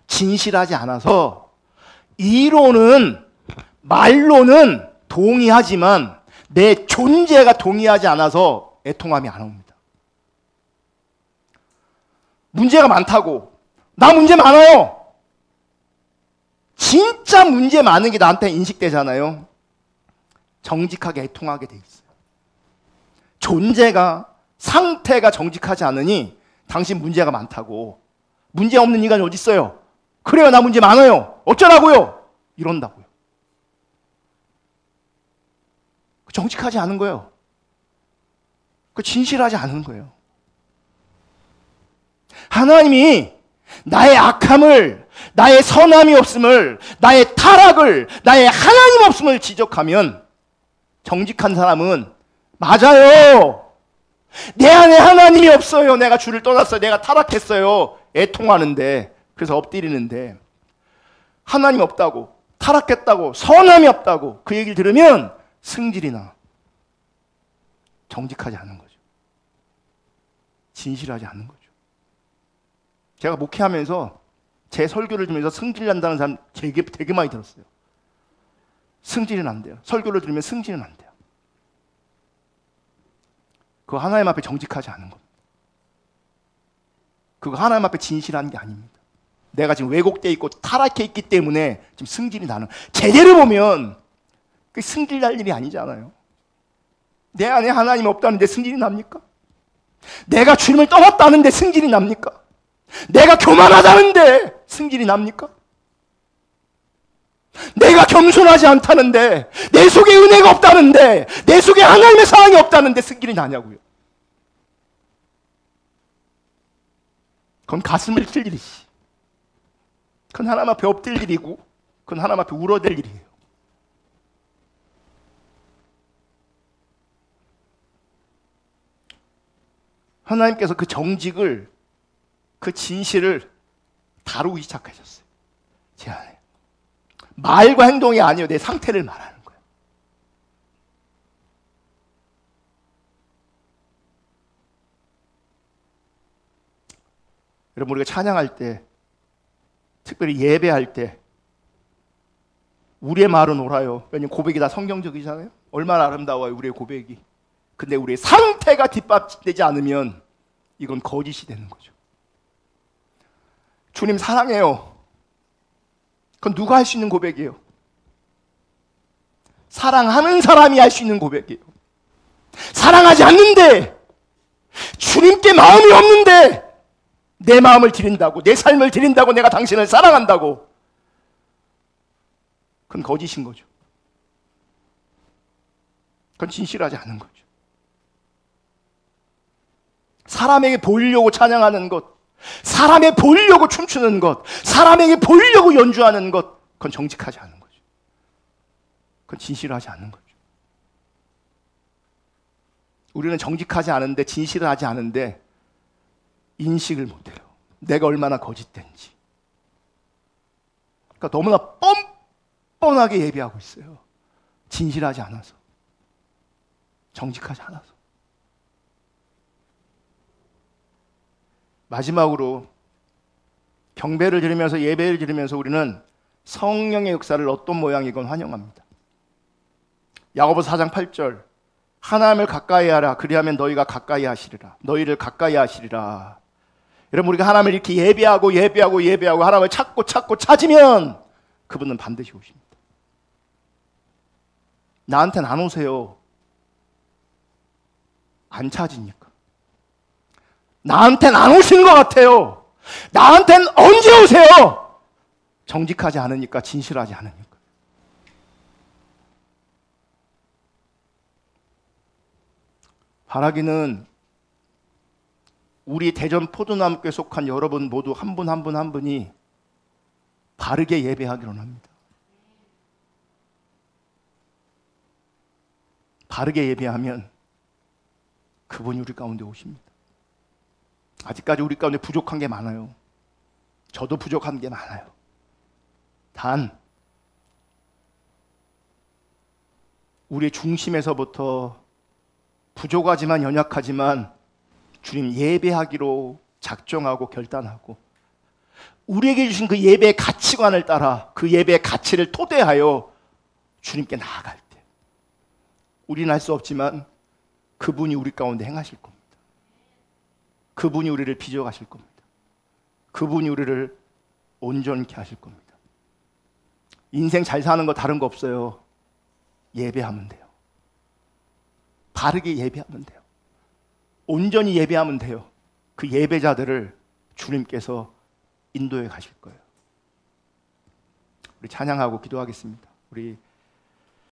진실하지 않아서 말로는 동의하지만 내 존재가 동의하지 않아서 애통함이 안 옵니다. 문제가 많다고. 나 문제 많아요. 진짜 문제 많은 게 나한테 인식되잖아요. 정직하게 애통하게 돼 있어요. 존재가, 상태가 정직하지 않으니 당신 문제가 많다고. 문제 없는 인간이 어디 있어요? 그래요, 나 문제 많아요. 어쩌라고요? 이런다고요. 정직하지 않은 거예요. 그 진실하지 않은 거예요. 하나님이 나의 악함을, 나의 선함이 없음을, 나의 타락을, 나의 하나님 없음을 지적하면 정직한 사람은 맞아요. 내 안에 하나님이 없어요. 내가 주를 떠났어요. 내가 타락했어요. 애통하는데, 그래서 엎드리는데 하나님 없다고, 타락했다고, 선함이 없다고 그 얘기를 들으면 승질이 나. 정직하지 않은 거죠. 진실하지 않은 거죠. 제가 목회하면서 제 설교를 들으면서 승질 난다는 사람 되게 많이 들었어요. 승질이 난대요. 설교를 들으면 승질이 난대요. 그거 하나님 앞에 정직하지 않은 겁니다. 그거 하나님 앞에 진실한 게 아닙니다. 내가 지금 왜곡되어 있고 타락해 있기 때문에 지금 승질이 나는, 제대로 보면 그 승질 날 일이 아니잖아요. 내 안에 하나님 없다는데 승질이 납니까? 내가 주님을 떠났다는데 승질이 납니까? 내가 교만하다는데 승질이 납니까? 내가 겸손하지 않다는데, 내 속에 은혜가 없다는데, 내 속에 하나님의 사랑이 없다는데 승질이 나냐고요. 그건 가슴을 찔 일이지. 그건 하나님 앞에 엎드릴 일이고, 그건 하나님 앞에 울어댈 일이에요. 하나님께서 그 정직을, 그 진실을 다루기 시작하셨어요. 제 안에. 말과 행동이 아니에요. 내 상태를 말하는 거예요. 여러분, 우리가 찬양할 때, 특별히 예배할 때 우리의 말은 옳아요. 왜냐면 고백이 다 성경적이잖아요. 얼마나 아름다워요, 우리의 고백이. 근데 우리의 상태가 뒷받침되지 않으면 이건 거짓이 되는 거죠. 주님 사랑해요. 그건 누가 할 수 있는 고백이에요? 사랑하는 사람이 할 수 있는 고백이에요. 사랑하지 않는데, 주님께 마음이 없는데 내 마음을 드린다고, 내 삶을 드린다고, 내가 당신을 사랑한다고, 그건 거짓인 거죠. 그건 진실하지 않은 거죠. 사람에게 보이려고 찬양하는 것, 사람에게 보이려고 춤추는 것, 사람에게 보이려고 연주하는 것, 그건 정직하지 않은 거죠. 그건 진실하지 않은 거죠. 우리는 정직하지 않은데, 진실하지 않은데 인식을 못해요. 내가 얼마나 거짓된지. 그러니까 너무나 뻔뻔하게 예배하고 있어요. 진실하지 않아서, 정직하지 않아서. 마지막으로 경배를 드리면서, 예배를 드리면서 우리는 성령의 역사를 어떤 모양이건 환영합니다. 야고보서 4장 8절, 하나님을 가까이 하라. 그리하면 너희가 가까이 하시리라. 너희를 가까이 하시리라. 여러분, 우리가 하나님을 이렇게 예배하고 하나님을 찾고 찾으면 그분은 반드시 오십니다. 나한테는 안 오세요. 안 찾으니까. 나한테는 안 오시는 것 같아요. 나한테는 언제 오세요? 정직하지 않으니까, 진실하지 않으니까. 바라기는 우리 대전 포도나무교에 속한 여러분 모두 한 분 한 분 한 분이 바르게 예배하기로 합니다. 바르게 예배하면 그분이 우리 가운데 오십니다. 아직까지 우리 가운데 부족한 게 많아요. 저도 부족한 게 많아요. 단 우리의 중심에서부터 부족하지만 연약하지만 주님 예배하기로 작정하고 결단하고, 우리에게 주신 그 예배의 가치관을 따라 그 예배의 가치를 토대하여 주님께 나아갈 때, 우리는 할 수 없지만 그분이 우리 가운데 행하실 겁니다. 그분이 우리를 빚어가실 겁니다. 그분이 우리를 온전케 하실 겁니다. 인생 잘 사는 거 다른 거 없어요. 예배하면 돼요. 바르게 예배하면 돼요. 온전히 예배하면 돼요. 그 예배자들을 주님께서 인도해 가실 거예요. 우리 찬양하고 기도하겠습니다. 우리